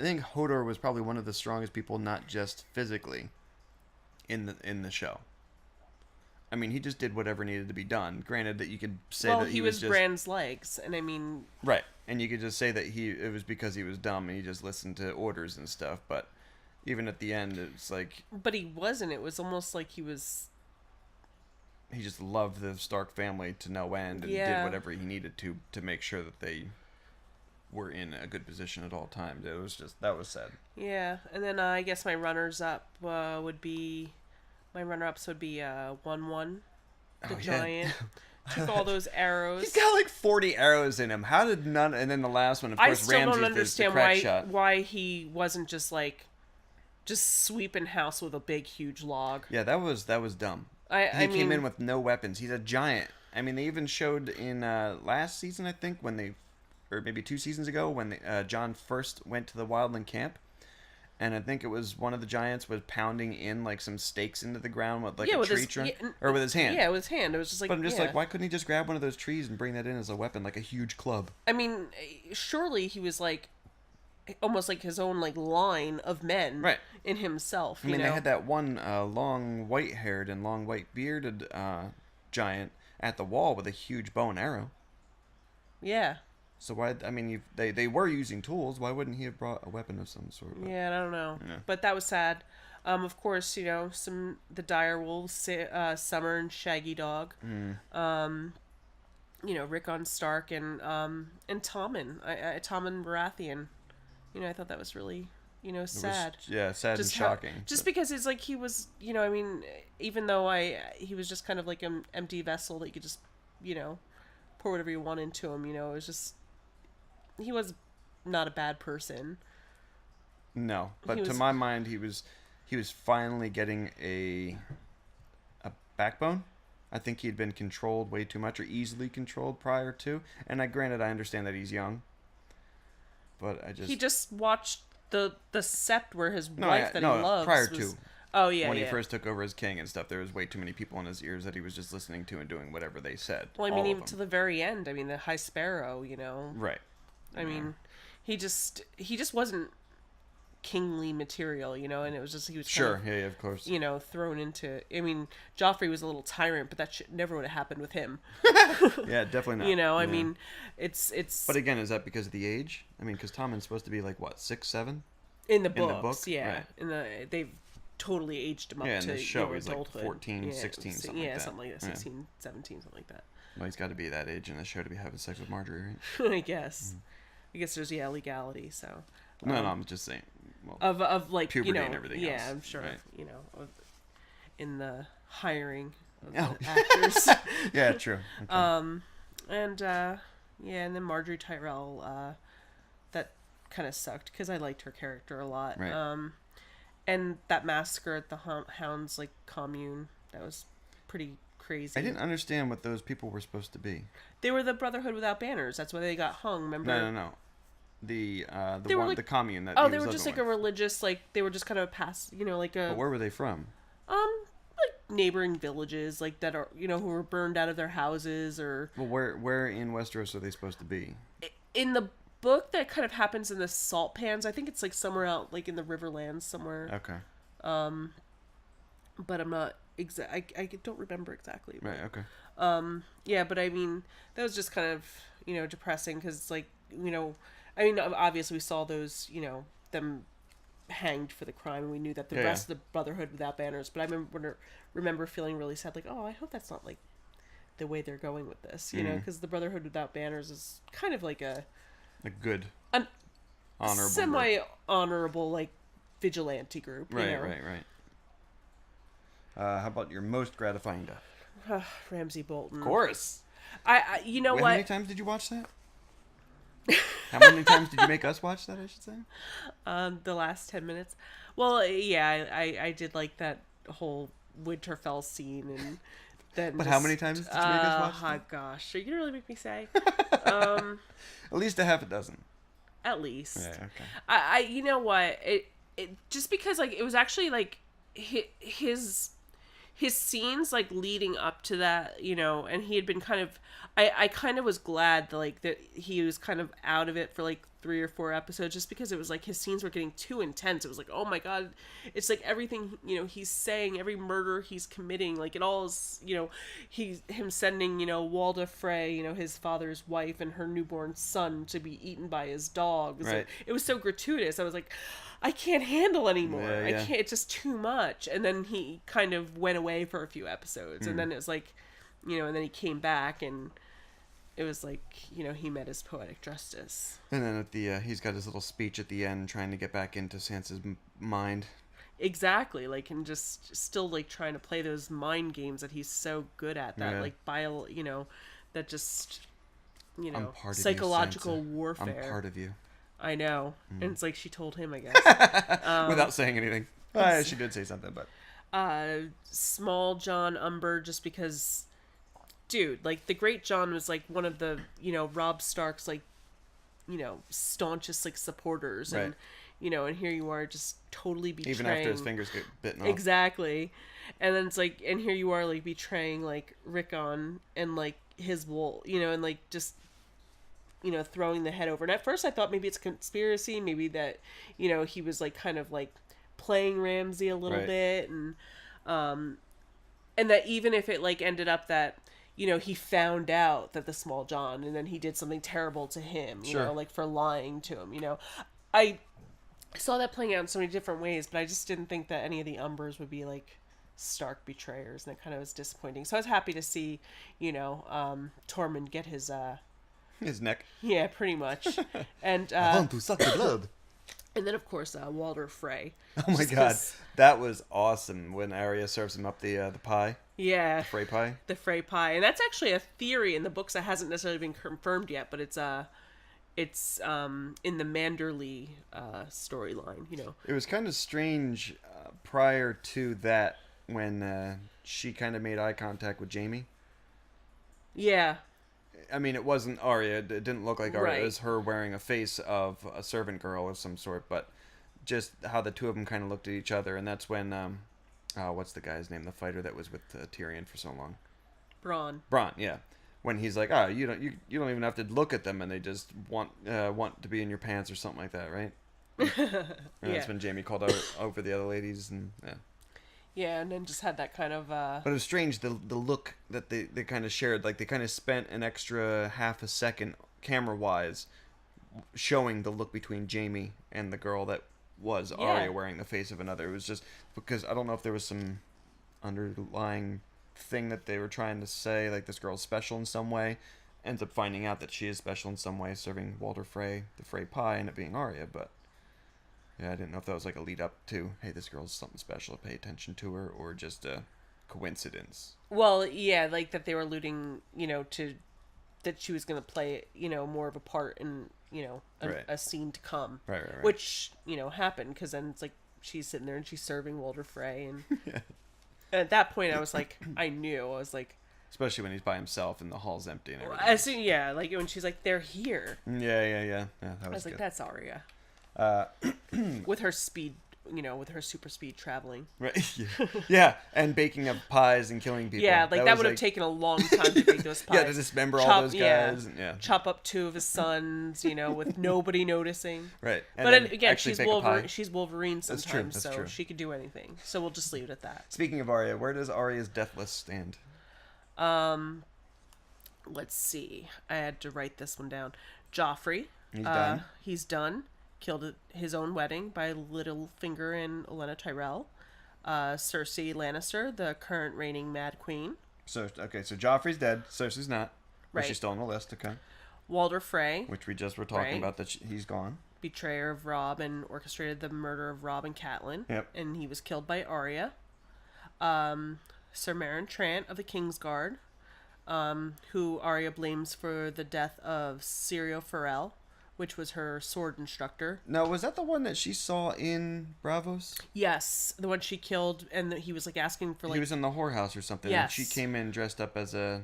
think Hodor was probably one of the strongest people, not just physically, in the show. I mean, he just did whatever needed to be done. Granted that you could say Well, that he was just... Bran's legs, and I mean... Right, and you could just say that it was because he was dumb and he just listened to orders and stuff, but even at the end, it's like... But he wasn't. It was almost like he was... He just loved the Stark family to no end and did whatever he needed to make sure that they were in a good position at all times. It was just... That was sad. Yeah, and then I guess my runners-up would be... My runner-ups would be 1-1, the giant. Took all those arrows. He's got like 40 arrows in him. How did none... And then the last one, of course, I still Ramsay's don't understand the crack shot. why he wasn't just sweeping house with a big, huge log. Yeah, that was dumb. He came in with no weapons. He's a giant. I mean, they even showed in last season, I think, or maybe 2 seasons ago, when Jon first went to the Wildland camp. And I think it was one of the giants was pounding in like some stakes into the ground with a tree trunk, or with his hand. Yeah, with his hand. It was just like. But I'm just like, why couldn't he just grab one of those trees and bring that in as a weapon, like a huge club? I mean, surely he was like, almost like his own like line of men, right, in himself. I mean, they had that one long white-haired and long white-bearded giant at the wall with a huge bow and arrow. Yeah. So why? I mean, they were using tools. Why wouldn't he have brought a weapon of some sort? Yeah, I don't know. Yeah. But that was sad. Of course, the dire wolves, Summer and Shaggy Dog. Rickon Stark and Tommen. Tommen Baratheon. I thought that was really, sad. Sad and shocking. Just because it's like he was, I mean, even though he was just kind of like an empty vessel that you could just, pour whatever you want into him. It was just. He was not a bad person. No, but to my mind, he was finally getting a backbone. I think he had been controlled way too much, or easily controlled prior to. And granted, I understand that he's young, but he just watched the sept where his wife he loves prior to. Oh yeah, when he first took over as king and stuff, there was way too many people in his ears that he was just listening to and doing whatever they said. Well, I mean, even to the very end. I mean, the High Sparrow, Right. I mean, he just wasn't kingly material, and it was just he was kind of, of course, thrown into. I mean, Joffrey was a little tyrant, but that shit never would have happened with him. Yeah, definitely not. I mean, it's. But again, is that because of the age? I mean, because Tommen's supposed to be like what, 6, 7? In the books, yeah. Right. They've totally aged him up to in the show he's adulthood. Like 14, 16, something like that. Something like that. 16, 17, something like that. Well, he's got to be that age in the show to be having sex with Marjorie, right? I guess. I guess there's legality. So. No, I'm just saying. Well, of like puberty and everything else. Yeah, I'm sure. Right. In the hiring of the actors. Yeah, true. Okay. And then Marjorie Tyrell, that kind of sucked because I liked her character a lot. Right. And that massacre at the Hounds commune, that was pretty crazy. I didn't understand what those people were supposed to be. They were the Brotherhood Without Banners. That's why they got hung. Remember? No. The the commune that. They were just like a religious, they were just kind of But where were they from? Like neighboring villages, that are who were burned out of their houses or. Well, where in Westeros are they supposed to be? In the book, that kind of happens in the Salt Pans. I think it's somewhere out in the Riverlands somewhere. Okay. But I'm not I don't remember exactly. But, right. Okay. Yeah, but I mean that was just kind of depressing because I mean obviously we saw those them hanged for the crime and we knew that the rest of the Brotherhood Without Banners. But I remember feeling really sad, I hope that's not the way they're going with this, because the Brotherhood Without Banners is kind of like a good, honorable, semi-honorable vigilante group. Right. How about your most gratifying death? Ramsay Bolton. Of course. I How many times did you watch that? How many times did you make us watch that, I should say? The last 10 minutes. Well, yeah, I did like that whole Winterfell scene and then. But how many times did you make us watch that? Oh gosh, are you gonna really make me say? At least a half a dozen. At least. Yeah. Okay. I you know what it just because it was actually his scenes leading up to that, and he had been kind of I kind of was glad that he was kind of out of it for 3 or 4 episodes, just because it was like his scenes were getting too intense. It was like, oh my god, it's like everything, you know, he's saying, every murder he's committing, like it all is, you know, him sending, you know, Walder Frey, you know, his father's wife and her newborn son to be eaten by his dogs. Right. It was so gratuitous. I was like, I can't handle anymore. Yeah, I can't. It's just too much. And then he kind of went away for a few episodes, and then it was like, you know, and then he came back, and it was like, you know, he met his poetic justice. And then at the he's got his little speech at the end, trying to get back into Sansa's mind. Exactly, like, and just still like trying to play those mind games that he's so good at. That like you know, that just, you know, I'm part of psychological you, Sansa. warfare. I'm part of you. I know, and it's like she told him, I guess, Without saying anything. She did say something, but small John Umber, just because, dude, like the Great John was like one of the, you know, Robb Stark's like, you know, staunchest like supporters, right. and you know, and here you are just totally betraying, even after his fingers get bitten off. Exactly, and then it's like, and here you are like betraying like Rickon and like his wool, you know, and like just, you know, throwing the head over. And at first I thought maybe it's a conspiracy, maybe that, you know, he was like kind of like playing Ramsay a little bit, and that even if it like ended up that, you know, he found out that the small John, and then he did something terrible to him, you know, like for lying to him, you know, I saw that playing out in so many different ways, but I just didn't think that any of the Umbers would be like Stark betrayers, and it kind of was disappointing. So I was happy to see, you know, Tormund get his neck. Yeah, pretty much. And I want to suck the blood. and then of course Walder Frey. Oh my god, that was awesome when Arya serves him up the pie. Yeah, the Frey pie. The Frey pie, and that's actually a theory in the books that hasn't necessarily been confirmed yet, but it's in the Manderley storyline. You know, it was kind of strange prior to that when she kind of made eye contact with Jaime. Yeah. I mean, it wasn't Arya. It didn't look like Arya. Right. It was her wearing a face of a servant girl of some sort. But just how the two of them kind of looked at each other, and that's when what's the guy's name? The fighter that was with Tyrion for so long. Bronn, yeah. When he's like, you don't even have to look at them, and they just want to be in your pants or something like that, right? And that's when Jaime called over the other ladies, and yeah. Yeah, and then just had that kind of... But it was strange, the look that they kind of shared. Like, they kind of spent an extra half a second, camera-wise, showing the look between Jaime and the girl that was Arya wearing the face of another. It was just... Because I don't know if there was some underlying thing that they were trying to say, like, this girl's special in some way. Ends up finding out that she is special in some way, serving Walder Frey the Frey pie, and it being Arya, but... Yeah, I didn't know if that was like a lead up to, hey, this girl's something special, pay attention to her, or just a coincidence. Well, yeah, like that they were alluding, you know, to that she was going to play, you know, more of a part in, you know, a scene to come. Right. Which, you know, happened, because then it's like she's sitting there and she's serving Walder Frey. And, and at that point I was like, I was like... Especially when he's by himself and the hall's empty and everything. Like when she's like, they're here. Yeah, that was I was like, good. that's Arya. With her speed, you know, with her super speed traveling. Right. Yeah, and baking up pies and killing people. Yeah, like that would have taken a long time to bake those pies. Yeah, to dismember all those guys. Yeah. Chop up 2 of his sons, you know, with nobody noticing. Right. And but again, she's Wolverine sometimes, That's true. She could do anything. So we'll just leave it at that. Speaking of Arya, where does Arya's death list stand? Let's see. I had to write this one down. Joffrey. He's done. He's done. Killed at his own wedding by Littlefinger and Olenna Tyrell. Cersei Lannister, the current reigning Mad Queen. So Joffrey's dead. Cersei's not. But she's still on the list, okay. Walder Frey. Which we just were talking about, that he's gone. Betrayer of Robb and orchestrated the murder of Robb and Catelyn. Yep. And he was killed by Arya. Sir Meryn Trant of the Kingsguard, who Arya blames for the death of Syrio Forel, which was her sword instructor. Now, was that the one that she saw in Bravos? Yes, the one she killed, and he was like asking for like... He was in the whorehouse or something, yes. And she came in dressed up as a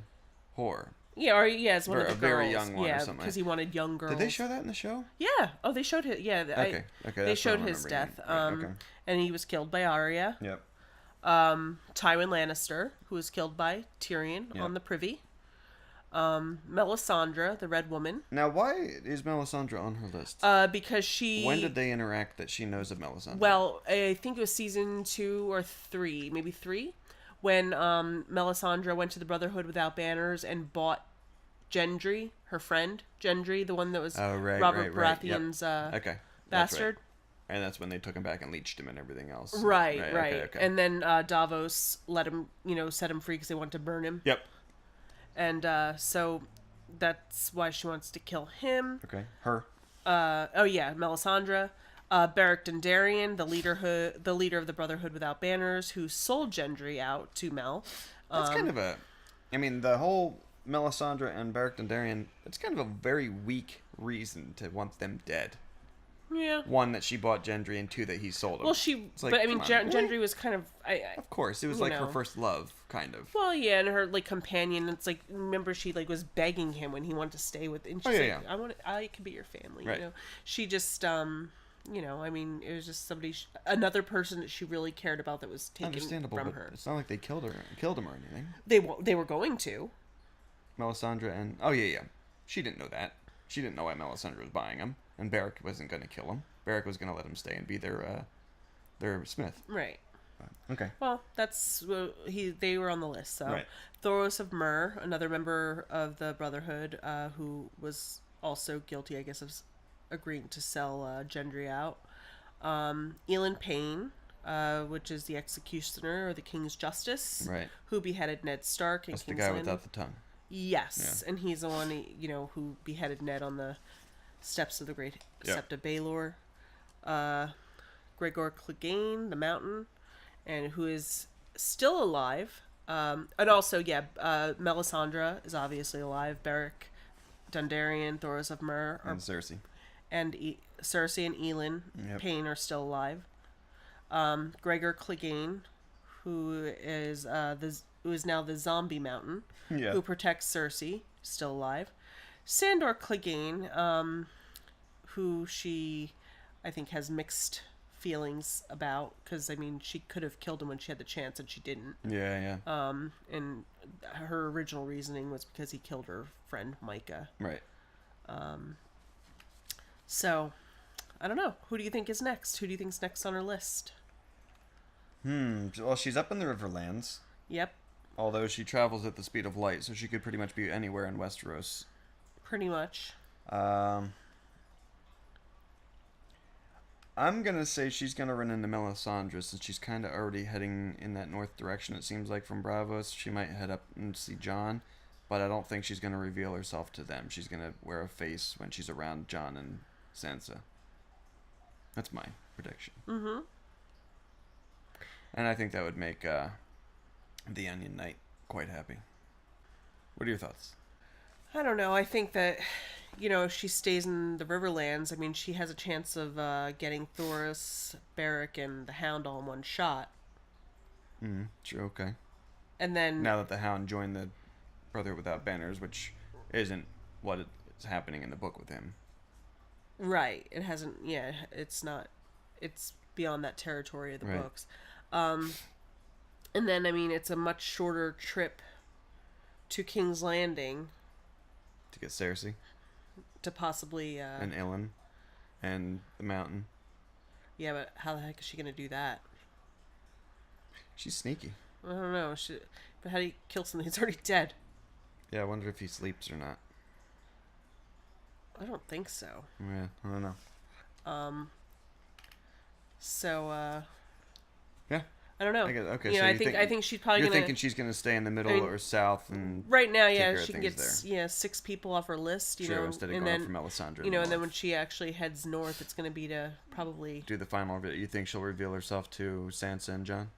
whore. Yeah, or as one of the girls. A very young one or something. because he wanted young girls. Did they show that in the show? Yeah. Oh, they showed his... Yeah. Okay. They showed his death. Okay. And he was killed by Arya. Yep. Tywin Lannister, who was killed by Tyrion on the Privy. Melisandre, the Red Woman, Now, why is Melisandre on her list? because she. When did they interact that she knows of Melisandre? Well, I think it was season 2 or 3, maybe 3, when Melisandre went to the Brotherhood Without Banners and bought Gendry, her friend Gendry, the one that was Robert Baratheon's okay, bastard. Right. And that's when they took him back and leached him and everything else. Right. Okay. And then Davos let him, set him free because they wanted to burn him. Yep. And so that's why she wants to kill him. Okay. Her. Melisandre. Beric Dondarrion, the leader of the Brotherhood Without Banners, who sold Gendry out to Mel. That's kind of the whole Melisandre and Beric Dondarrion, it's kind of a very weak reason to want them dead. Yeah. One, that she bought Gendry, and two, that he sold him. Well, Gendry Gendry was kind of... Of course, it was like her first love, kind of. Well, yeah, and her, companion, it's like, remember she, was begging him when he wanted to stay with... And she's I can be your family, right. She just, it was just somebody... another person that she really cared about that was taken from her. It's not like they killed him or anything. They were going to. Melisandre and... Oh, yeah. She didn't know that. She didn't know why Melisandre was buying him. And Beric wasn't going to kill him. Beric was going to let him stay and be their smith. Right. Okay. Well, they were on the list. So right. Thoros of Myr, another member of the Brotherhood, who was also guilty, I guess, of agreeing to sell Gendry out. Elend Payne, which is the executioner or the King's Justice, right, who beheaded Ned Stark in That's King's the guy Landing. without the tongue. Yes, yeah. And he's the one, who beheaded Ned on the steps of the Great Sept of Baelor. Gregor Clegane, the Mountain, and who is still alive. And also, Melisandre is obviously alive. Beric Dondarrion, Thoros of Myr, and Cersei. And Cersei and Elend Payne are still alive. Gregor Clegane, who is now the Zombie Mountain, who protects Cersei, still alive. Sandor Clegane, who she, I think, has mixed feelings about, because she could have killed him when she had the chance and she didn't. Yeah. And her original reasoning was because he killed her friend Micah. Right. So, I don't know. Who do you think is next? Who do you think's next on her list? Well, she's up in the Riverlands. Yep. Although she travels at the speed of light, so she could pretty much be anywhere in Westeros. Pretty much. I'm gonna say she's gonna run into Melisandre, since she's kind of already heading in that north direction. It seems like from Bravos, she might head up and see Jon, but I don't think she's gonna reveal herself to them. She's gonna wear a face when she's around Jon and Sansa. That's my prediction. Mm-hmm. And I think that would make the Onion Knight quite happy. What are your thoughts? I don't know. I think that, if she stays in the Riverlands, she has a chance of getting Thoros, Beric, and the Hound all in one shot. Sure, okay. And then... Now that the Hound joined the Brotherhood Without Banners, which isn't what is happening in the book with him. Right. It hasn't... Yeah, it's not... It's beyond that territory of the right. books. And then, it's a much shorter trip to King's Landing. To get Cersei. To possibly... and Elend. And the Mountain. Yeah, but how the heck is she going to do that? She's sneaky. I don't know. But how do you kill something that's already dead? Yeah, I wonder if he sleeps or not. I don't think so. Yeah, I don't know. Yeah. I don't know. Okay, so I think she's probably You're gonna... thinking she's gonna stay in the middle or south and... Right now, take care she of gets there. 6 people off her list, Sure, instead of going for Melisandre. And then when she actually heads north, it's gonna be to probably... Do the final... You think she'll reveal herself to Sansa and Jon?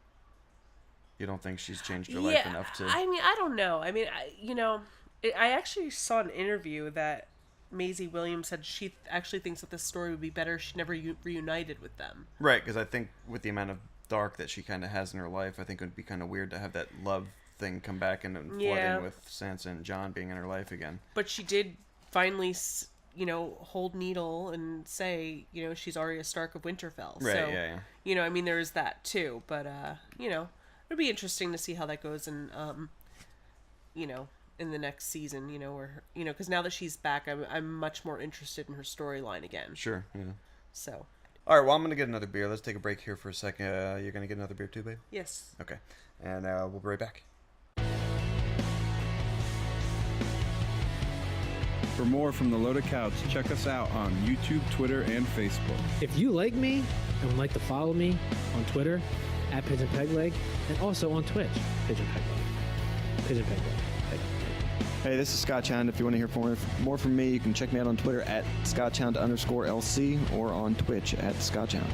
You don't think she's changed her life enough to... I don't know. I actually saw an interview that Maisie Williams said she actually thinks that this story would be better if she never reunited with them. Right, because I think with the amount of dark that she kind of has in her life, I think it would be kind of weird to have that love thing come back and flood in with Sansa and Jon being in her life again. But she did finally, hold Needle and say, she's Arya Stark of Winterfell. Right, so, yeah. There is that too. But, it'd be interesting to see how that goes and, in the next season, or because now that she's back, I'm much more interested in her storyline again. Sure. Yeah. So. All right. Well, I'm gonna get another beer. Let's take a break here for a second. You're gonna get another beer too, babe? Yes. Okay. And we'll be right back. For more from the Loaded Couch, check us out on YouTube, Twitter, and Facebook. If you like me and would like to follow me on Twitter at Pigeon Peg Leg, and also on Twitch, Pigeon Peg Leg. Pigeon Peg Leg. Hey, this is Scotchhound. If you want to hear more from me, you can check me out on Twitter at Scotchhound_LC or on Twitch at Scotchhound.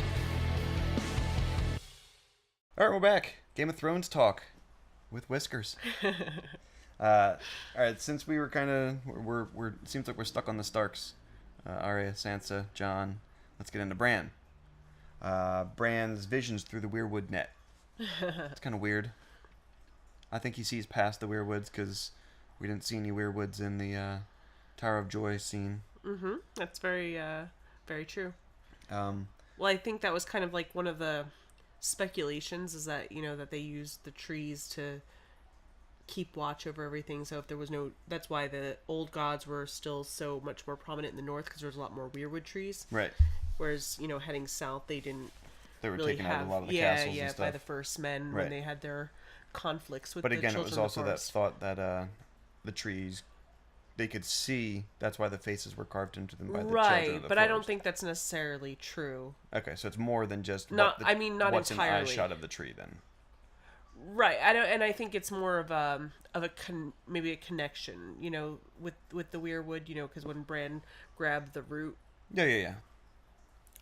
All right, we're back. Game of Thrones talk with Whiskers. All right, since we were kind of we're it seems like we're stuck on the Starks, Arya, Sansa, Jon. Let's get into Bran. Bran's visions through the Weirwood Net. It's kind of weird. I think he sees past the Weirwoods because we didn't see any Weirwoods in the Tower of Joy scene. Mm-hmm. That's very, very true. Well, I think that was kind of like one of the speculations is that that they used the trees to keep watch over everything. So if there was that's why the old gods were still so much more prominent in the north because there was a lot more weirwood trees. Right. Whereas heading south they didn't. They were really taking have, out a lot of the castles and stuff. by the first men when they had their conflicts with. But the again, it children was of the also that forest. thought that the trees they could see. That's why the faces were carved into them by the children of the but I don't forest. think that's necessarily true. Okay, so it's more than just Not what's entirely. an eye shot of the tree then. Right. I think it's more of maybe a connection, with the Weirwood, because when Bran grabbed the root, Yeah.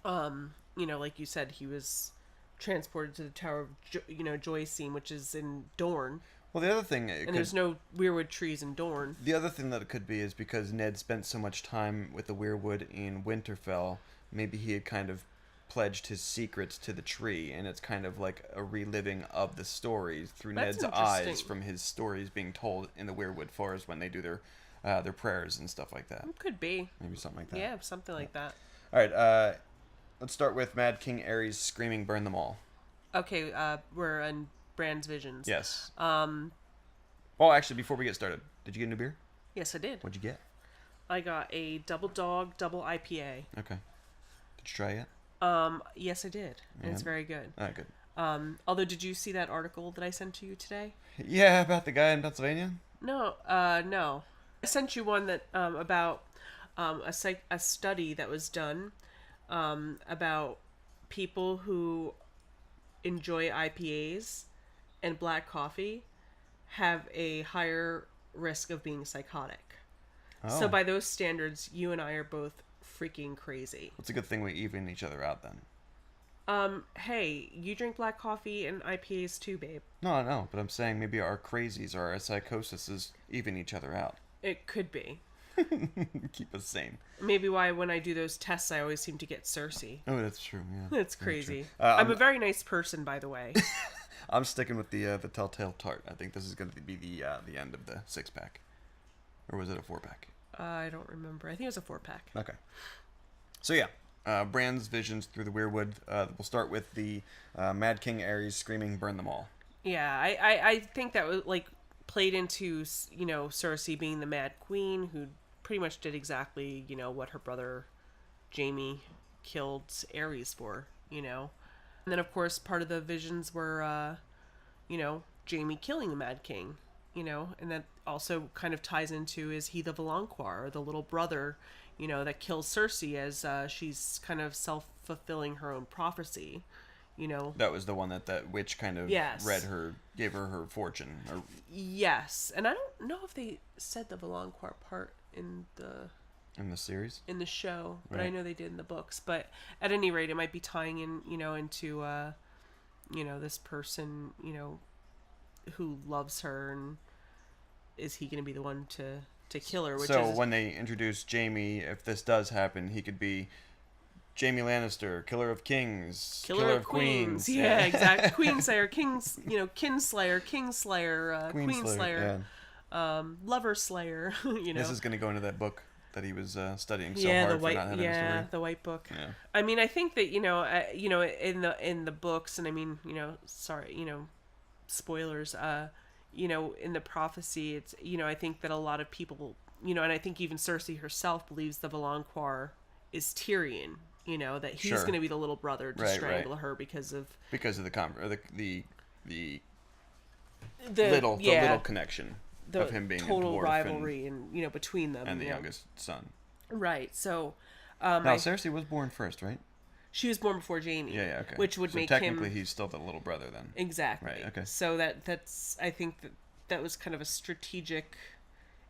like you said, he was transported to the Tower of Joy scene, which is in Dorne, Well, the other thing, and there's no Weirwood trees in Dorne. the other thing that it could be is because Ned spent so much time with the Weirwood in Winterfell. Maybe he had kind of pledged his secrets to the tree, and it's kind of like a reliving of the stories through That's Ned's eyes interesting. from his stories being told in the Weirwood Forest when they do their prayers and stuff like that. Could be. Maybe something like that. Yeah, something like that. All right. Let's start with Mad King Aerys screaming, "Burn them all." Okay, we're in Bran's visions. Yes. Well, actually, before we get started, did you get a new beer? Yes, I did. What'd you get? I got a Double Dog Double IPA. Okay. Did you try it? Yes, I did, and it's Yeah. very good. Oh, good. Although, did you see that article that I sent to you today? Yeah, about the guy in Pennsylvania. No, no. I sent you one that about a study that was done about people who enjoy IPAs and black coffee have a higher risk of being psychotic. So Oh. by those standards, you and I are both freaking crazy. It's a good thing we even each other out then. Hey, you drink black coffee and IPAs too, babe. No, but I'm saying maybe our crazies or our psychoses even each other out. It could be. Keep us sane. Maybe why when I do those tests, I always seem to get Cersei. Oh, that's true. Yeah, That's very crazy. true. I'm a very nice person, by the way. I'm sticking with the Telltale Tart. I think this is going to be the end of the 6-pack, or was it a 4-pack? I don't remember. I think it was a 4-pack. Okay. So yeah, Bran's visions through the Weirwood. We'll start with the Mad King Aerys screaming, "Burn them all." Yeah, I think that was like played into Cersei being the Mad Queen, who pretty much did exactly what her brother Jaime killed Aerys for. And then of course part of the visions were Jaime killing the Mad King. And that also kind of ties into is he the Valonqar, or the little brother, that kills Cersei as she's kind of self-fulfilling her own prophecy, That was the one that witch kind of Yes. gave her her fortune. Or, Yes, and I don't know if they said the Valonqar part in the series. show, but I Right. know they did in the books. But at any rate, it might be tying in, into this person, who loves her, and is he going to be the one to kill her? Which So is when they introduce Jaime, if this does happen, he could be Jaime Lannister, Killer of Kings, Killer of Queens. Yeah, exactly. Queenslayer, Kings, Kinslayer, Kingslayer, Queenslayer, Lover Slayer. This is going to go into that book that he was studying so Yeah, hard the white, for not having a story. the white book. Yeah. I mean, I think that in the books, and I mean, sorry, spoilers. in the prophecy, it's, I think that a lot of people, and I think even Cersei herself believes the Valancourt is Tyrion, that he's Sure. going to be the little brother to Right, strangle her because of the the little connection the of him being a total dwarf rivalry and, between them. and the youngest son. Right. So, Now, Cersei was born first, right? she was born before Jaime. Yeah, okay. Which would so make technically him he's still the little brother then. exactly. Right, okay. So that's I think that was kind of a strategic,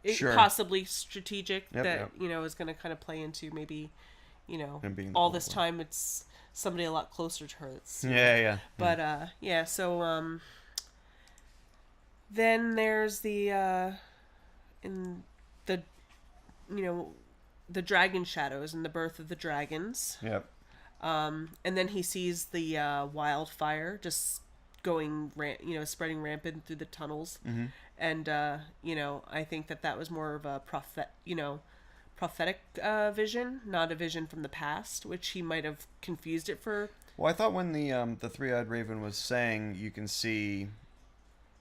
Sure. possibly strategic Yep, that yep. is going to kind of play into maybe, Him being the all little this boy. time it's somebody a lot closer to her. That's, Yeah. But so then there's the in the the dragon shadows and the birth of the dragons. Yep. And then he sees the wildfire just going spreading rampant through the tunnels. Mm-hmm. And I think that was more of a prophetic vision, not a vision from the past, which he might have confused it for. Well, I thought when the three-eyed raven was saying you can see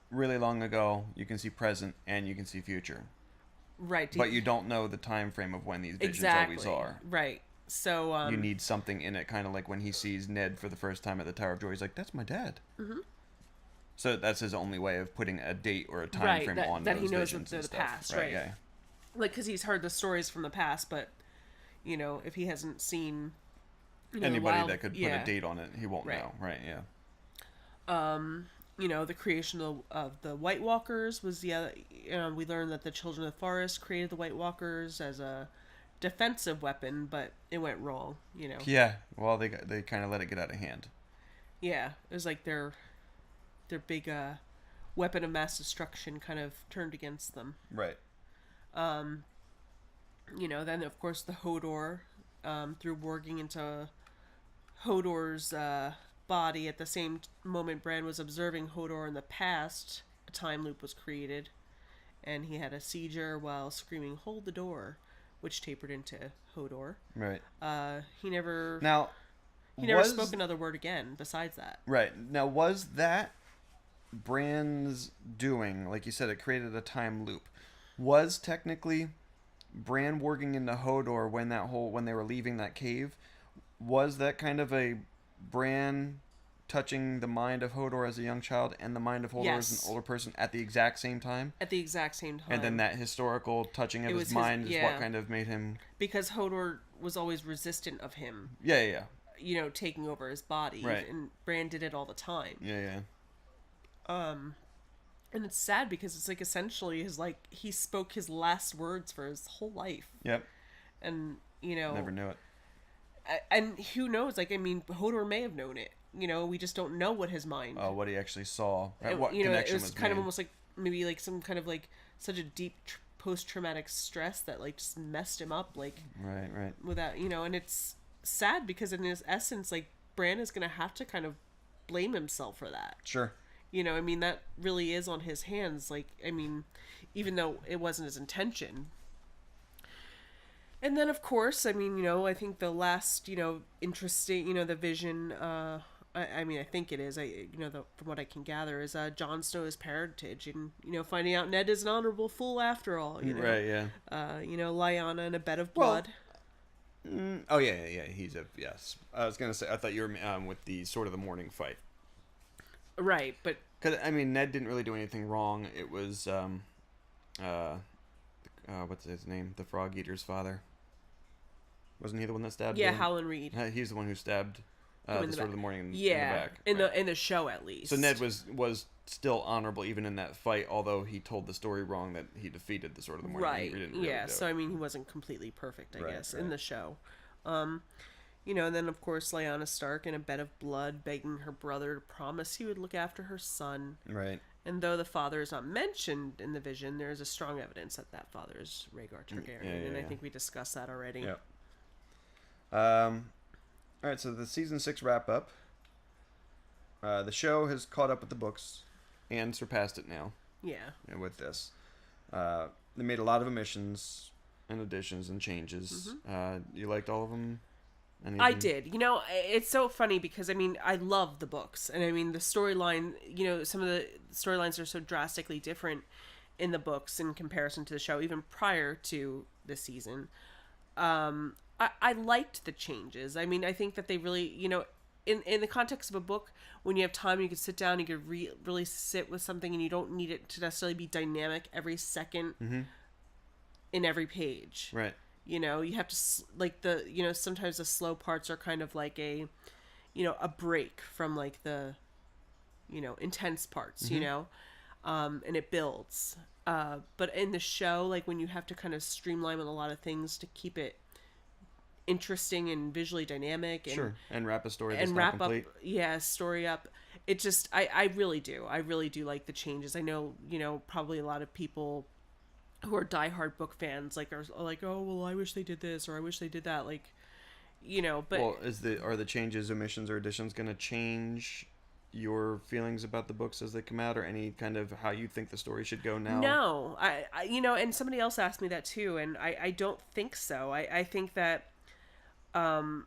really long ago, you can see present, and you can see future, Right. but you don't know the time frame of when these visions exactly always are. right. So You need something in it, kind of like when he sees Ned for the first time at the Tower of Joy. He's like, "That's my dad." Mm-hmm. So that's his only way of putting a date or a time Right, frame that- on that those he knows visions the and stuff. past, right. Yeah. like because he's heard the stories from the past, but if he hasn't seen Anybody that could put a date on it, he won't Right. know. Right? Yeah. The creation of the White Walkers was we learned that the Children of the Forest created the White Walkers as a defensive weapon, but it went wrong. Yeah. Well, they kind of let it get out of hand. Yeah, it was like their big weapon of mass destruction kind of turned against them. Right. Then of course the Hodor, through working into Hodor's body at the same moment Bran was observing Hodor in the past, a time loop was created, and he had a seizure while screaming "Hold the door," which tapered into Hodor. Right. He never Now, spoke another word again besides that. Right. Now, was that Bran's doing? Like you said, it created a time loop. Was technically Bran working into Hodor when they were leaving that cave? Was that kind of a Bran touching the mind of Hodor as a young child and the mind of Hodor as Yes. an older person at the exact same time? At the exact same time. And then that historical touching of It his was his- mind is yeah. what kind of made him... because Hodor was always resistant of him, Yeah. taking over his body. Right. And Bran did it all the time. Yeah. And it's sad because it's like essentially he spoke his last words for his whole life. Yep. And, Never knew it. and who knows? Hodor may have known it. We just don't know what his mind. What he actually saw. What It connection was kind of made. almost like maybe like some kind of like such a deep post-traumatic stress that just messed him up Right. without, and it's sad because in his essence, Bran is going to have to kind of blame himself for that. Sure. That really is on his hands. Even though it wasn't his intention. And then, of course, I think the last, interesting, the vision, I think it is, from what I can gather, is Jon Snow's parentage and, finding out Ned is an honorable fool after all, Right, yeah. Lyanna in a bed of Well, blood. Oh, yeah. Yes. I was going to say, I thought you were with the Sword of the Morning fight. Right, but... Because, Ned didn't really do anything wrong. It was, what's his name? The Frog Eater's father. Wasn't he the one that stabbed Yeah, him? Howland Reed. He's the one who stabbed in the the Sword of back. the Morning in Yeah, the back. in Right. the show at least. So Ned was still honorable even in that fight, although he told the story wrong that he defeated the Sword of the Morning. Right. He didn't really Yeah. do So it. he wasn't completely perfect, I Right, guess, right. in the show. And then of course Lyanna Stark in a bed of blood, begging her brother to promise he would look after her son. Right. And though the father is not mentioned in the vision, there is a strong evidence that father is Rhaegar Targaryen, and I think we discussed that already. Yep. All right. So the season 6 wrap up. The show has caught up with the books and surpassed it now. Yeah. With this, they made a lot of omissions and additions and changes. You liked all of them? Anything? I did. You know, it's so funny because I mean, I love the books, and I mean the storyline. You know, some of the storylines are so drastically different in the books in comparison to the show, even prior to the season. I liked the changes. I mean, I think that they really, you know, in the context of a book, when you have time, you can sit down, you can really sit with something, and you don't need it to necessarily be dynamic every second in every page. Right. You know, you have to, you know, sometimes the slow parts are kind of like a break from like the, you know, intense parts, you know, and it builds. But in the show, like when you have to kind of streamline a lot of things to keep it interesting and visually dynamic and wrap a story and that's wrap not complete. story up. It just, I really do like the changes. I know, you know, probably a lot of people who are diehard book fans like are like, oh well, I wish they did this or I wish they did that, like, you know. But well, are the changes, omissions, or additions going to change your feelings about the books as they come out, or any kind of how you think the story should go now? No, I you know, and somebody else asked me that too, and I don't think so. I think that that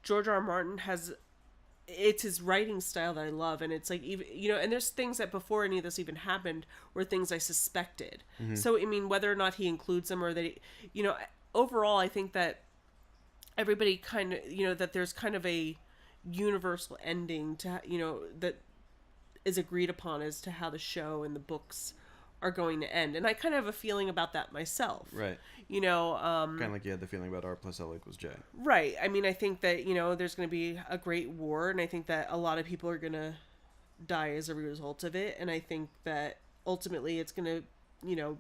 George R.R. Martin has, it's his writing style that I love, and it's like, even, you know, and there's things that before any of this even happened were things I suspected. So I mean, whether or not he includes them or that you know, overall I think that everybody kind of, you know, that there's kind of a universal ending to, you know, that is agreed upon as to how the show and the books are going to end, and I kind of have a feeling about that myself. Right. You know, kind of like you had the feeling about R plus L equals J. Right. I mean, I think that, you know, there's going to be a great war, and I think that a lot of people are going to die as a result of it, and I think that ultimately it's going to, you know,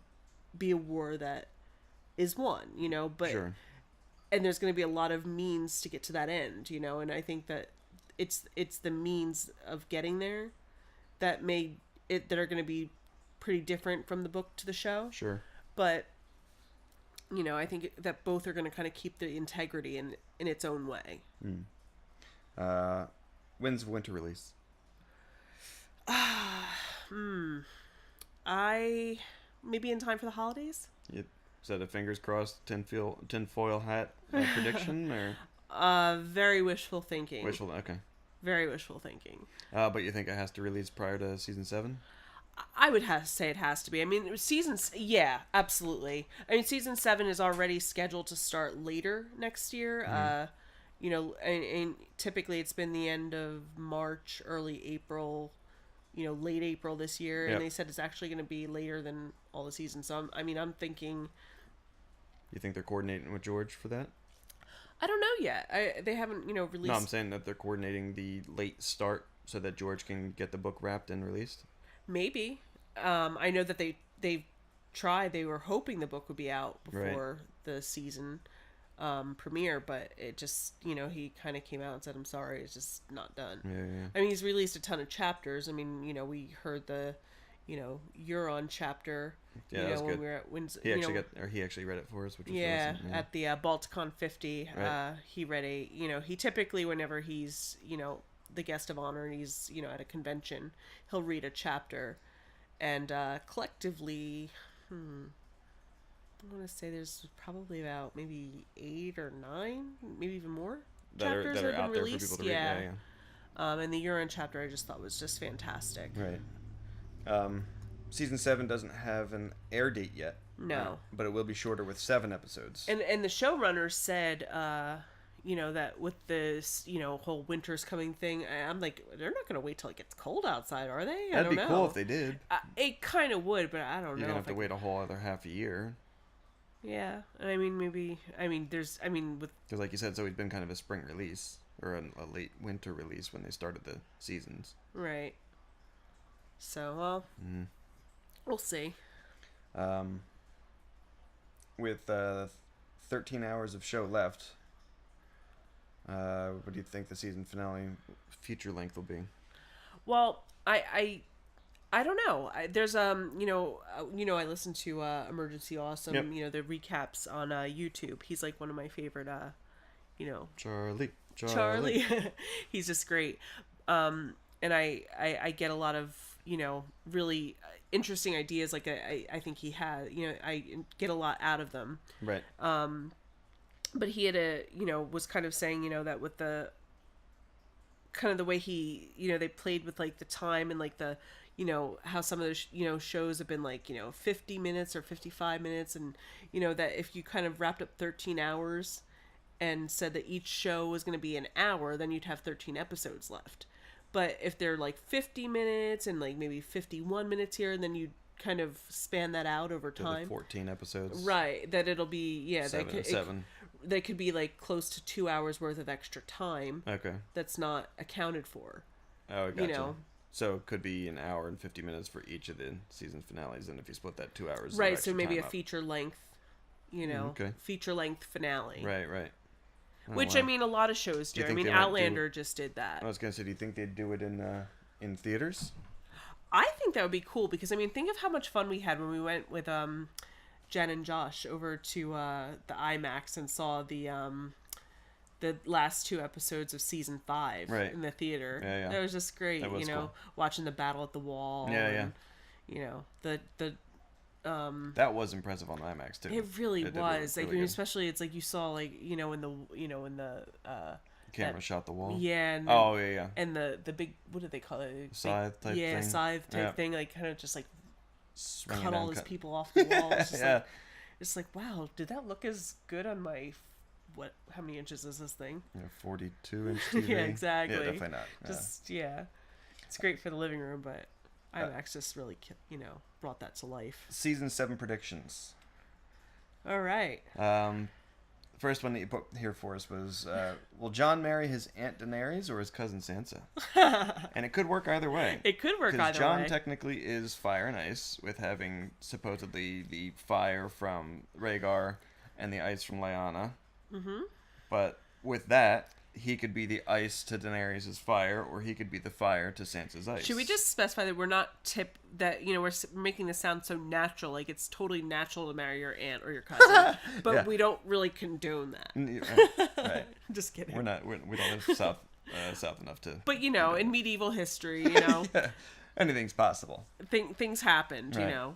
be a war that is won, you know, but Sure. And there's going to be a lot of means to get to that end, you know, and I think that it's the means of getting there that that are going to be pretty different from the book to the show. Sure. But, you know, I think that both are going to kind of keep the integrity in its own way. When's winter release? Maybe in time for the holidays? Is that a fingers crossed tinfoil hat prediction, or? Very wishful thinking. Okay. Very wishful thinking. But you think it has to release prior to season 7? I would say it has to be. I mean, yeah, absolutely. I mean, season 7 is already scheduled to start later next year. You know, and typically it's been the end of March, early April, you know, late April this year. Yep. And they said it's actually going to be later than all the seasons. So, I'm thinking... You think they're coordinating with George for that? I don't know yet. They haven't, you know, released... No, I'm saying that they're coordinating the late start so that George can get the book wrapped and released. Maybe. I know that they tried. They were hoping the book would be out before the season premiere, but it just, you know, he kind of came out and said, "I'm sorry, it's just not done." Yeah. I mean, he's released a ton of chapters. I mean, you know, we heard the, you know, Euron chapter. Yeah, you know, that was when good. we were at Windsor. He actually read it for us, which was at the Balticon 50. Right. He read he typically, whenever he's, you know, the guest of honor and he's, you know, at a convention, he'll read a chapter, and collectively, I want to say there's probably about maybe 8 or 9, maybe even more chapters that have been released. Yeah. And the Euron chapter I just thought was just fantastic. Right. Season 7 doesn't have an air date yet. No. But it will be shorter with 7 episodes. And the showrunners said, you know, that with this, you know, whole winter's coming thing, I'm like, they're not going to wait till it gets cold outside, are they? That'd be cool if they did. It kind of would, but I don't know. You're going to have to wait a whole other half a year. Yeah. I mean, maybe, with... Because like you said, it's always been kind of a spring release, or a late winter release when they started the seasons. Right. So, well, we'll see. With 13 hours of show left, what do you think the season finale feature length will be? Well, I don't know. There's you know, I listen to Emergency Awesome. Yep. You know, the recaps on YouTube. He's like one of my favorite. You know, Charlie. He's just great. And I get a lot of, you know, really interesting ideas. Like I think he had, you know, I get a lot out of them. Right. but he had was kind of saying, that with the kind of the way he, they played with like the time and like the, how some of the, shows have been like, 50 minutes or 55 minutes. And, that if you kind of wrapped up 13 hours and said that each show was going to be an hour, then you'd have 13 episodes left. But if they're like 50 minutes and like maybe 51 minutes here, and then you kind of span that out over time. 14 episodes. Right. That it'll be, Seven. They could be like close to 2 hours worth of extra time. Okay. That's not accounted for. Oh, gotcha. So it could be an hour and 50 minutes for each of the season finales, and if you split that 2 hours, right? So maybe a feature length, feature length finale. Right. Oh, Which wow. I mean, a lot of shows do. I mean, Outlander just did that. I was gonna say, do you think they'd do it in theaters? I think that would be cool because I mean, think of how much fun we had when we went with Jen and Josh over to the IMAX and saw the last 2 episodes of season 5 in the theater. Yeah. That was just great. That was cool. Watching the battle at the wall. Yeah. The that was impressive on IMAX too. It really was. Really like good. especially it's like you saw like in the Camera shot the wall. Yeah. And yeah. And the big, what do they call it? Scythe type thing. Yeah, scythe type thing. Like kind of just like Swinging cut all down, those people off the wall. It's just yeah. it's like, wow, did that look as good on my, how many inches is this thing? 42 inch TV. Yeah, exactly. Yeah, definitely not. Just, it's great for the living room, but IMAX just really, brought that to life. Season 7 predictions. All right. First one that you put here for us was, will Jon marry his Aunt Daenerys or his cousin Sansa? And it could work either way. It could work either way. Because Jon technically is fire and ice, with having supposedly the fire from Rhaegar and the ice from Lyanna. Mm-hmm. But with that, he could be the ice to Daenerys' fire, or he could be the fire to Sansa's ice. Should we just specify that we're not we're making this sound so natural, like it's totally natural to marry your aunt or your cousin, but we don't really condone that. Right. Just kidding. We don't live south enough to. But in medieval history, yeah. Anything's possible. Things happened, right.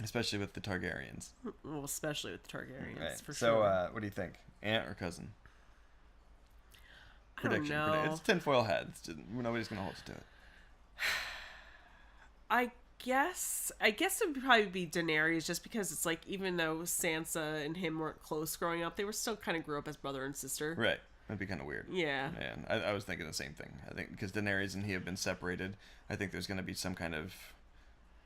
Especially with the Targaryens. Well, especially with the Targaryens, right. for sure. So, what do you think? Aunt or cousin? I don't know. It's tinfoil hat. Nobody's going to hold you to it. I guess it would probably be Daenerys, just because it's like, even though Sansa and him weren't close growing up, they were still kind of grew up as brother and sister. Right. That'd be kind of weird. Yeah. And I was thinking the same thing. I think because Daenerys and he have been separated, I think there's going to be some kind of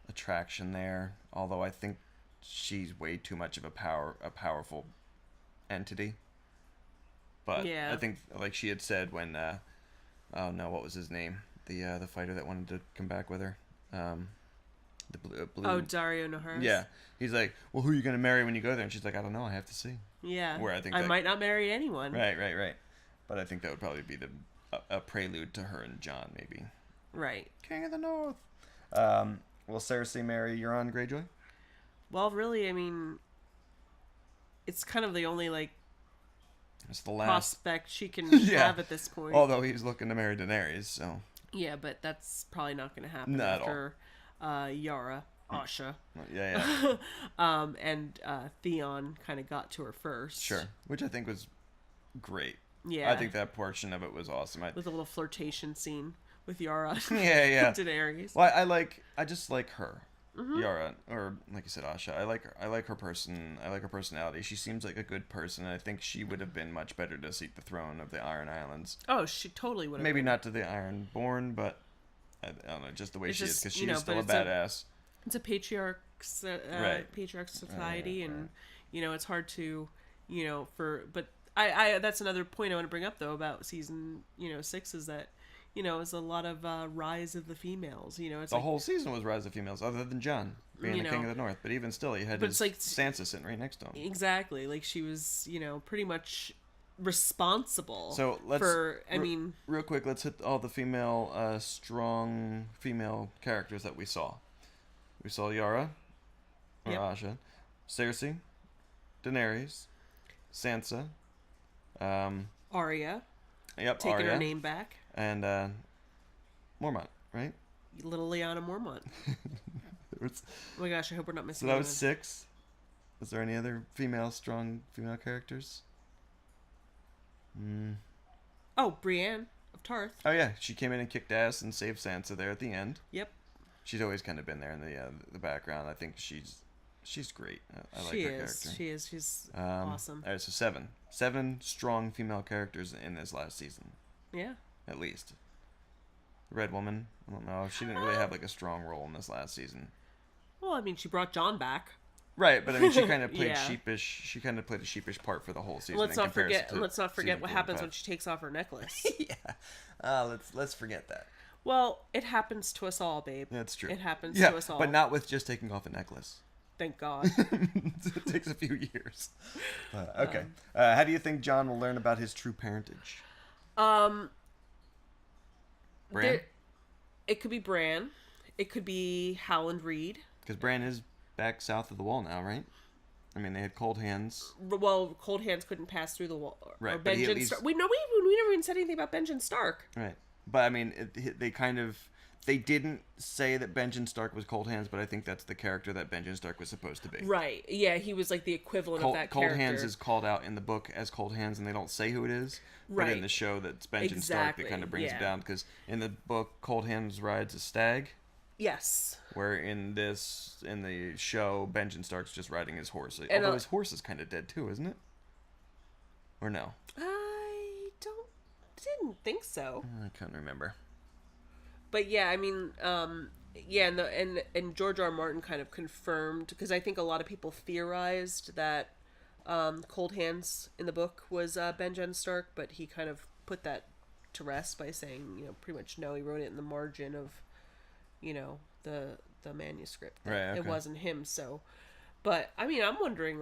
attraction there. Although I think she's way too much of a powerful entity. But yeah. I think, like she had said when, oh no, what was his name? The fighter that wanted to come back with her. The blue. Oh, Dario Naharis. Yeah. He's like, well, who are you going to marry when you go there? And she's like, I don't know. I have to see. Yeah. Where I think I might not marry anyone. Right. But I think that would probably be a prelude to her and Jon, maybe. Right. King of the North. Will Cersei marry Euron Greyjoy? Well, really, I mean, it's kind of the only, like, it's the last prospect she can have at this point. Although he's looking to marry Daenerys, so. Yeah, but that's probably not going to happen not after Yara, Asha. Yeah. And Theon kind of got to her first. Sure. Which I think was great. Yeah. I think that portion of it was awesome. With a little flirtation scene with Yara. Yeah. Daenerys. Well, I just like her. Mm-hmm. Yara, or like you said, Asha. I like her person. I like her personality. She seems like a good person. I think she would have been much better to seek the throne of the Iron Islands. Oh, she totally would have. Maybe not to the Ironborn, but I don't know, just the way she is, because she is still a badass. It's a patriarch society, right. And it's hard to, but I that's another point I want to bring up though about season 6 is that. It's a lot of rise of the females. It's the whole season was rise of females, other than Jon being the king of the North. But even still, he had his Sansa sitting right next to him. Exactly, like she was, pretty much responsible. So let's real quick. Let's hit all the strong female characters that we saw. We saw Yara, or Asha, Cersei, Daenerys, Sansa, Arya. Yep, taking Arya. her name back. And Mormont, right? Little Lyanna Mormont. Oh my gosh, I hope we're not missing. So that was 6. Was there any other strong female characters? Oh, Brienne of Tarth. Oh yeah, she came in and kicked ass and saved Sansa there at the end. Yep. She's always kind of been there in the background. I think she's great. I like her character. She is. She's awesome. All right, so seven strong female characters in this last season, Yeah. at least. The Red Woman, I don't know. She didn't really have like a strong role in this last season. Well, I mean, she brought Jon back. Right, but I mean, she kind of played Yeah. sheepish. She kind of played a sheepish part for the whole season. Let's in not comparison forget. to Let's not forget season what 4 and happens 5. when she takes off her necklace. Yeah, let's forget that. Well, it happens to us all, babe. That's true. It happens Yeah, to us all. but not with just taking off a necklace. Thank God. It takes a few years. Okay. How do you think Jon will learn about his true parentage? Bran? It could be Bran. It could be Howland Reed. Because Bran is back south of the wall now, right? I mean, they had cold hands. Well, Cold Hands couldn't pass through the wall. Right, Or but he at Benjen least- Stark. We never even said anything about Benjen Stark. Right. But, I mean, they didn't say that Benjen Stark was cold hands, but I think that's the character that Benjen Stark was supposed to be. Right. Yeah, he was like the equivalent of that Cold character. Hands is called out in the book as Cold Hands, and they don't say who it is. But Right. in the show, that's Benjen Stark Exactly, that kind of brings yeah. it down. Because in the book, Cold Hands rides a stag, Yes. where in the show, Benjen Stark's just riding his horse. And, Although his horse is kind of dead too, isn't it? Or no? Didn't think so. I can't remember. But yeah, I mean, yeah, and George R.R. Martin kind of confirmed, because I think a lot of people theorized that Cold Hands in the book was Benjen Stark, but he kind of put that to rest by saying, pretty much no, he wrote it in the margin of, the manuscript. That Right, okay. It wasn't him, so. But, I mean, I'm wondering,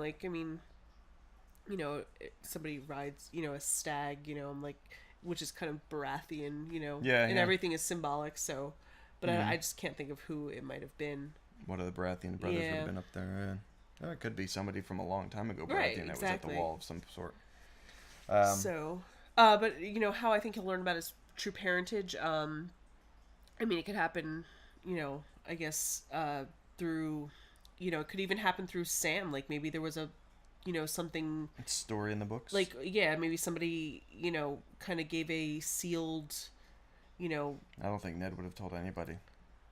somebody rides, a stag, I'm like, which is kind of Baratheon, Yeah, and yeah. everything is symbolic, so. But I just can't think of who it might have been. One of the Baratheon brothers would Yeah. have been up there. Oh, it could be somebody from a long time ago, Baratheon, Right, that was at exactly. the wall of some sort. But how I think he'll learn about his true parentage. I mean, it could happen. I guess through. It could even happen through Sam. Like maybe there was a, something. Story in the books. Like maybe somebody kind of gave a sealed. I don't think Ned would have told anybody.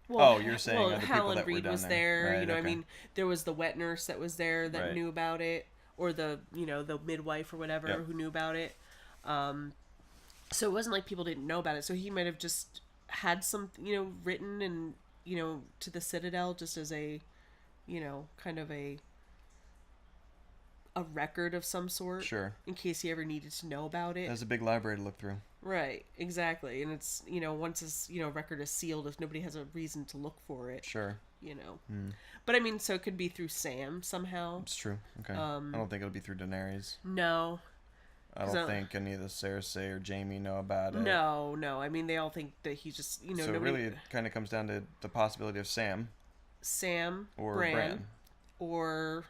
Well, Oh, you're saying well, other people Howland that were Reed down was there. there. Right, I okay. mean, there was the wet nurse that was there that Right. knew about it, or the the midwife or whatever Yep. who knew about it. So it wasn't like people didn't know about it. So he might have just had some written and to the Citadel just as a kind of a record of some sort. Sure. In case he ever needed to know about it. There's a big library to look through. Right, exactly. And it's, once this, record is sealed, if nobody has a reason to look for it, Sure. But I mean, so it could be through Sam somehow. It's true. Okay. I don't think it'll be through Daenerys. No. I 'Cause don't think any of the Cersei or Jaime know about it. No. I mean, they all think that he just, So nobody... really, it kind of comes down to the possibility of Sam Sam, or Bran, or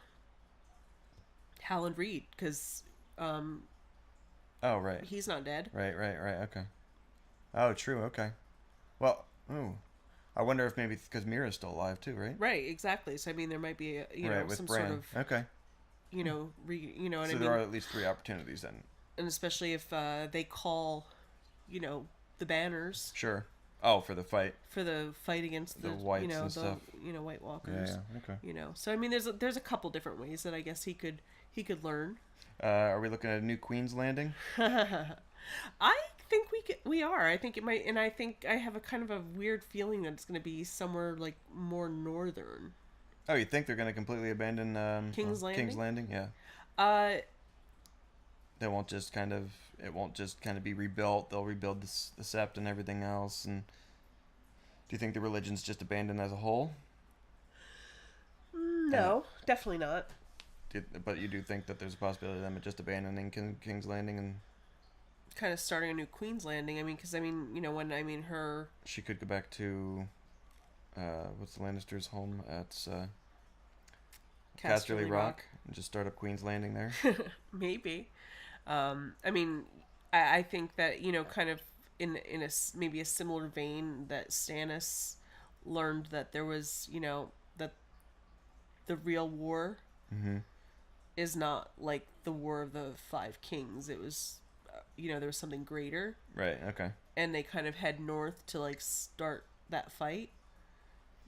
Howland Reed, because Oh, right. he's not dead. Right. Okay. Oh, true. Okay. Well, I wonder if maybe because Mira's still alive too, right? Right, exactly. So I mean, there might be a, Right, with some Bran. sort of Okay. you know what So I mean. there are at least 3 opportunities then. And especially if they call, the banners Sure. Oh, for the fight. for the fight against The the whites and stuff. White Walkers. Yeah. Okay. So I mean, there's a couple different ways that I guess he could learn. Are we looking at a new Queen's Landing? I think we are. I think it might, and I think I have a kind of a weird feeling that it's going to be somewhere like more northern. Oh, you think they're going to completely abandon King's Landing? King's Landing? Yeah. They won't just kind of. It won't just kind of be rebuilt. They'll rebuild the Sept and everything else. And do you think the religion's just abandoned as a whole? No, definitely not. But you do think that there's a possibility of them just abandoning King's Landing, and Kind of starting a new Queen's Landing. I mean, because her. she could go back to what's the Lannisters' home? It's Casterly Rock, and just start up Queen's Landing there. Maybe. I think that, kind of in a maybe a similar vein that Stannis learned that there was, that the real war is not like the War of the Five Kings. It was, there was something greater, Right. Okay. and they kind of head north to like start that fight.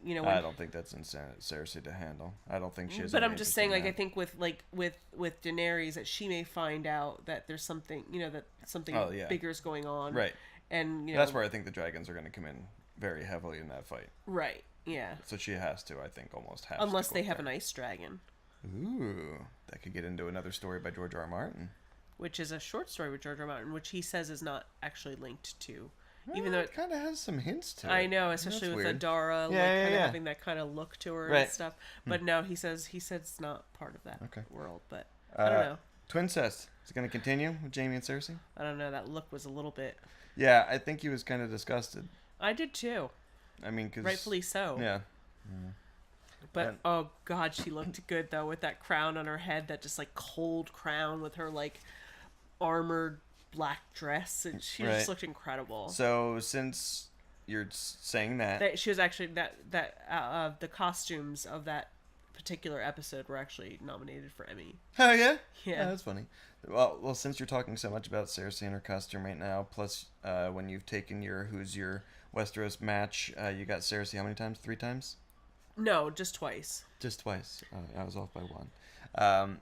I don't think that's in Cersei to handle. I don't think she has. But any I'm just interest saying, in like, I that. think with Daenerys, that she may find out that there's something, that something Oh, yeah. bigger is going on, Right. And That's where I think the dragons are going to come in very heavily in that fight. right, yeah, So she has to, I think, almost have. unless to go they up have there. an ice dragon, Ooh, that could get into another story by George R.R. Martin. which is a short story with George R. R. Martin, which he says is not actually linked to, even though it kind of has some hints to it. I know, especially That's with weird. Adara, Yeah, kind of yeah. having that kind of look to her Right. and stuff. But no, he said it's not part of that Okay. world. But I don't know. Twincest. Is it going to continue with Jaime and Cersei? I don't know. That look was a little bit. Yeah, I think he was kind of disgusted. I did too, I mean, because rightfully so. Yeah. But And- oh god, she looked good though with that crown on her head, that just like cold crown with her like armored black dress, and she Right. just looked incredible. So since you're saying that, She was actually the costumes of that particular episode were actually nominated for Emmy. oh yeah, Yeah. that's funny. Well, since you're talking so much about Cersei and her costume right now, plus when you've taken who's your Westeros match, you got Cersei how many times? 3 times? No, just twice. Just twice. I was off by 1.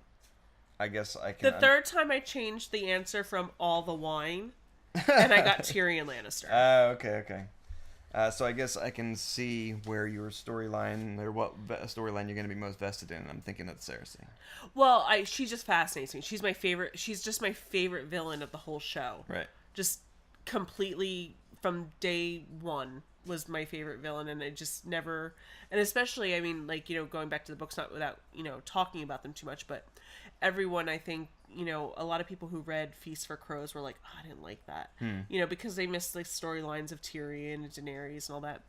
I guess I can. The third time I changed the answer from all the wine, and I got Tyrion Lannister. Okay. So I guess I can see where your storyline, or what storyline you're going to be most vested in. I'm thinking it's Cersei. Well, she just fascinates me. She's my favorite. She's just my favorite villain of the whole show. Right. Just completely from day one was my favorite villain, and I just never. And especially, I mean, like, going back to the books, not without talking about them too much, but everyone, I think, a lot of people who read Feast for Crows were like, oh, I didn't like that, because they missed the storylines of Tyrion and Daenerys and all that,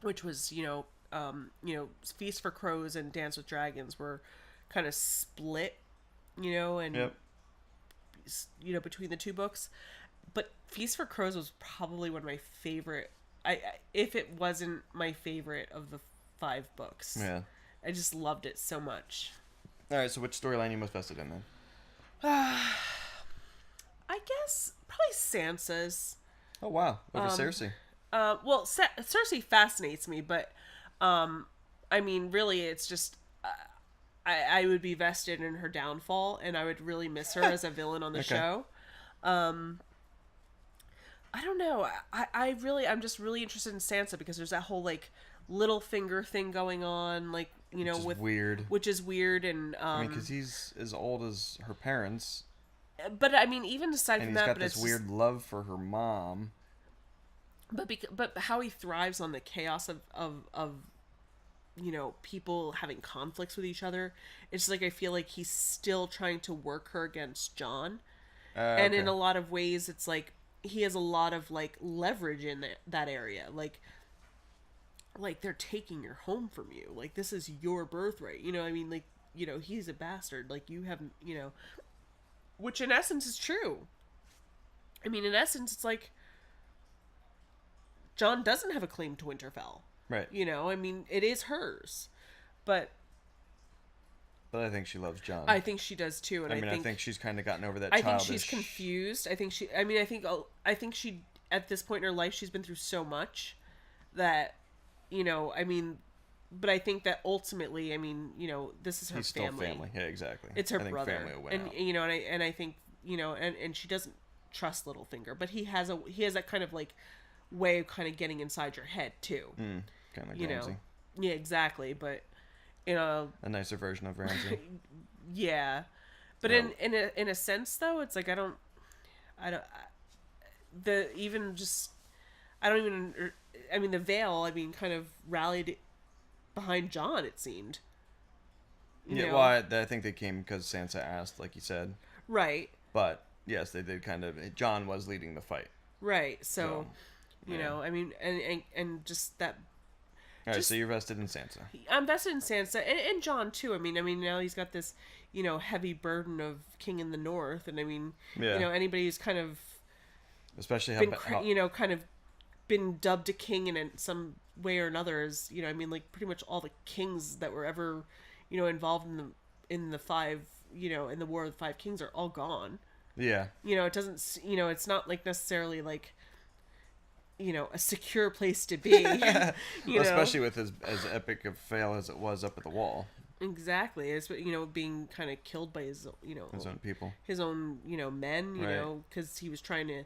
which was, Feast for Crows and Dance with Dragons were kind of split, and Yep. Between the two books. But Feast for Crows was probably one of my favorite. If it wasn't my favorite of the 5 books. Yeah. I just loved it so much. All right. So which storyline are you most vested in then? I guess probably Sansa's. Oh wow, over Cersei. Well, Cersei fascinates me, but I mean, really, it's just I would be vested in her downfall, and I would really miss her as a villain on the Okay. show. I don't know. I'm just really interested in Sansa because there's that whole like Littlefinger thing going on, like Which is with weird. which is weird, and I mean, because he's as old as her parents, but I mean, even aside and from he's that, got but this it's weird love for her mom. but how he thrives on the chaos of people having conflicts with each other. It's like I feel like he's still trying to work her against Jon, and in a lot of ways, it's like he has a lot of like leverage in that area, like they're taking your home from you, like this is your birthright, I mean, like he's a bastard, like you haven't, which in essence is true. I mean, in essence, it's like Jon doesn't have a claim to Winterfell. Right. I mean, it is hers. But I think she loves Jon. I think she does too, and I think she's kind of gotten over that. I think childish... she's confused. I think she at this point in her life she's been through so much that I mean, but I think that ultimately, I mean, this is her He's family. still family. Yeah, exactly. It's her I think brother, family will win and out. and I think and she doesn't trust Littlefinger, but he has that kind of like way of kind of getting inside your head too. Kind of like you Ramsay. know, yeah, exactly. But A nicer version of Ramsay. yeah, but Oh. in a sense though, it's like I don't I mean, the Vale, I mean, kind of rallied behind Jon, it seemed. You know? Well, I think they came because Sansa asked, like you said. Right. But yes, they did kind of. Jon was leading the fight. Right. So, you yeah. know, I mean, and just that. All right, so you're vested in Sansa. I'm vested in Sansa and Jon too. I mean, now he's got this, heavy burden of King in the North, and I mean, Yeah. Anybody who's kind of Especially been, how kind of been dubbed a king in some way or another is, I mean, like pretty much all the kings that were ever, involved in the five, in the War of the Five Kings are all gone. Yeah. You know, it doesn't. You know, it's not like necessarily like, you know, a secure place to be. You know? Especially with as epic a fail as it was up at the wall. Exactly. It's, you know, being kind of killed by his, you know, His own people. his own, you know, men, you Right. know, because he was trying to,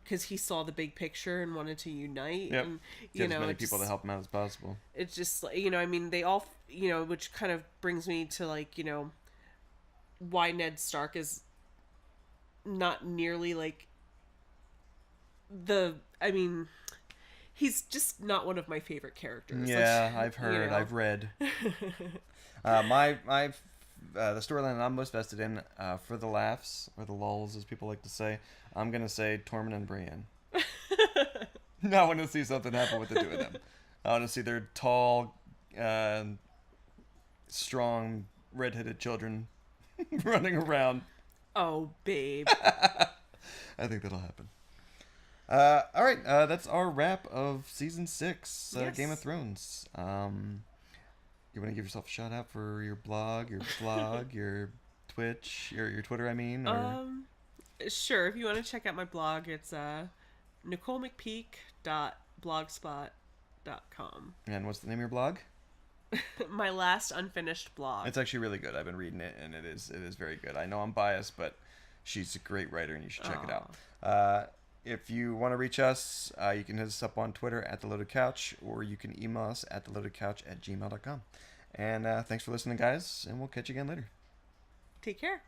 because he saw the big picture and wanted to unite. Yep. And, Get you as know, many it's people to help him out as possible. It's just, you know, I mean, they all, you know, which kind of brings me to, like, you know, why Ned Stark is not nearly like I mean, he's just not one of my favorite characters. Yeah, Like, I've heard, you know. I've read. The storyline I'm most vested in, for the laughs, or the lulls, as people like to say, I'm going to say Tormund and Brienne. I want to see something happen with the two of them. I want to see their tall, strong, red-headed children running around. Oh, babe. I think that'll happen. All right, that's our wrap of season 6, Yes. Game of Thrones. You want to give yourself a shout out for your blog, your your Twitch, your Twitter, I mean? Or... Sure. If you want to check out my blog, it's nicolemcpeak.blogspot.com. And what's the name of your blog? My last unfinished blog. It's actually really good. I've been reading it, and it is very good. I know I'm biased, but she's a great writer, and you should check it out. If you want to reach us, you can hit us up on Twitter at The Loaded Couch, or you can email us at theloadedcouch@gmail.com. And thanks for listening, guys, and we'll catch you again later. Take care.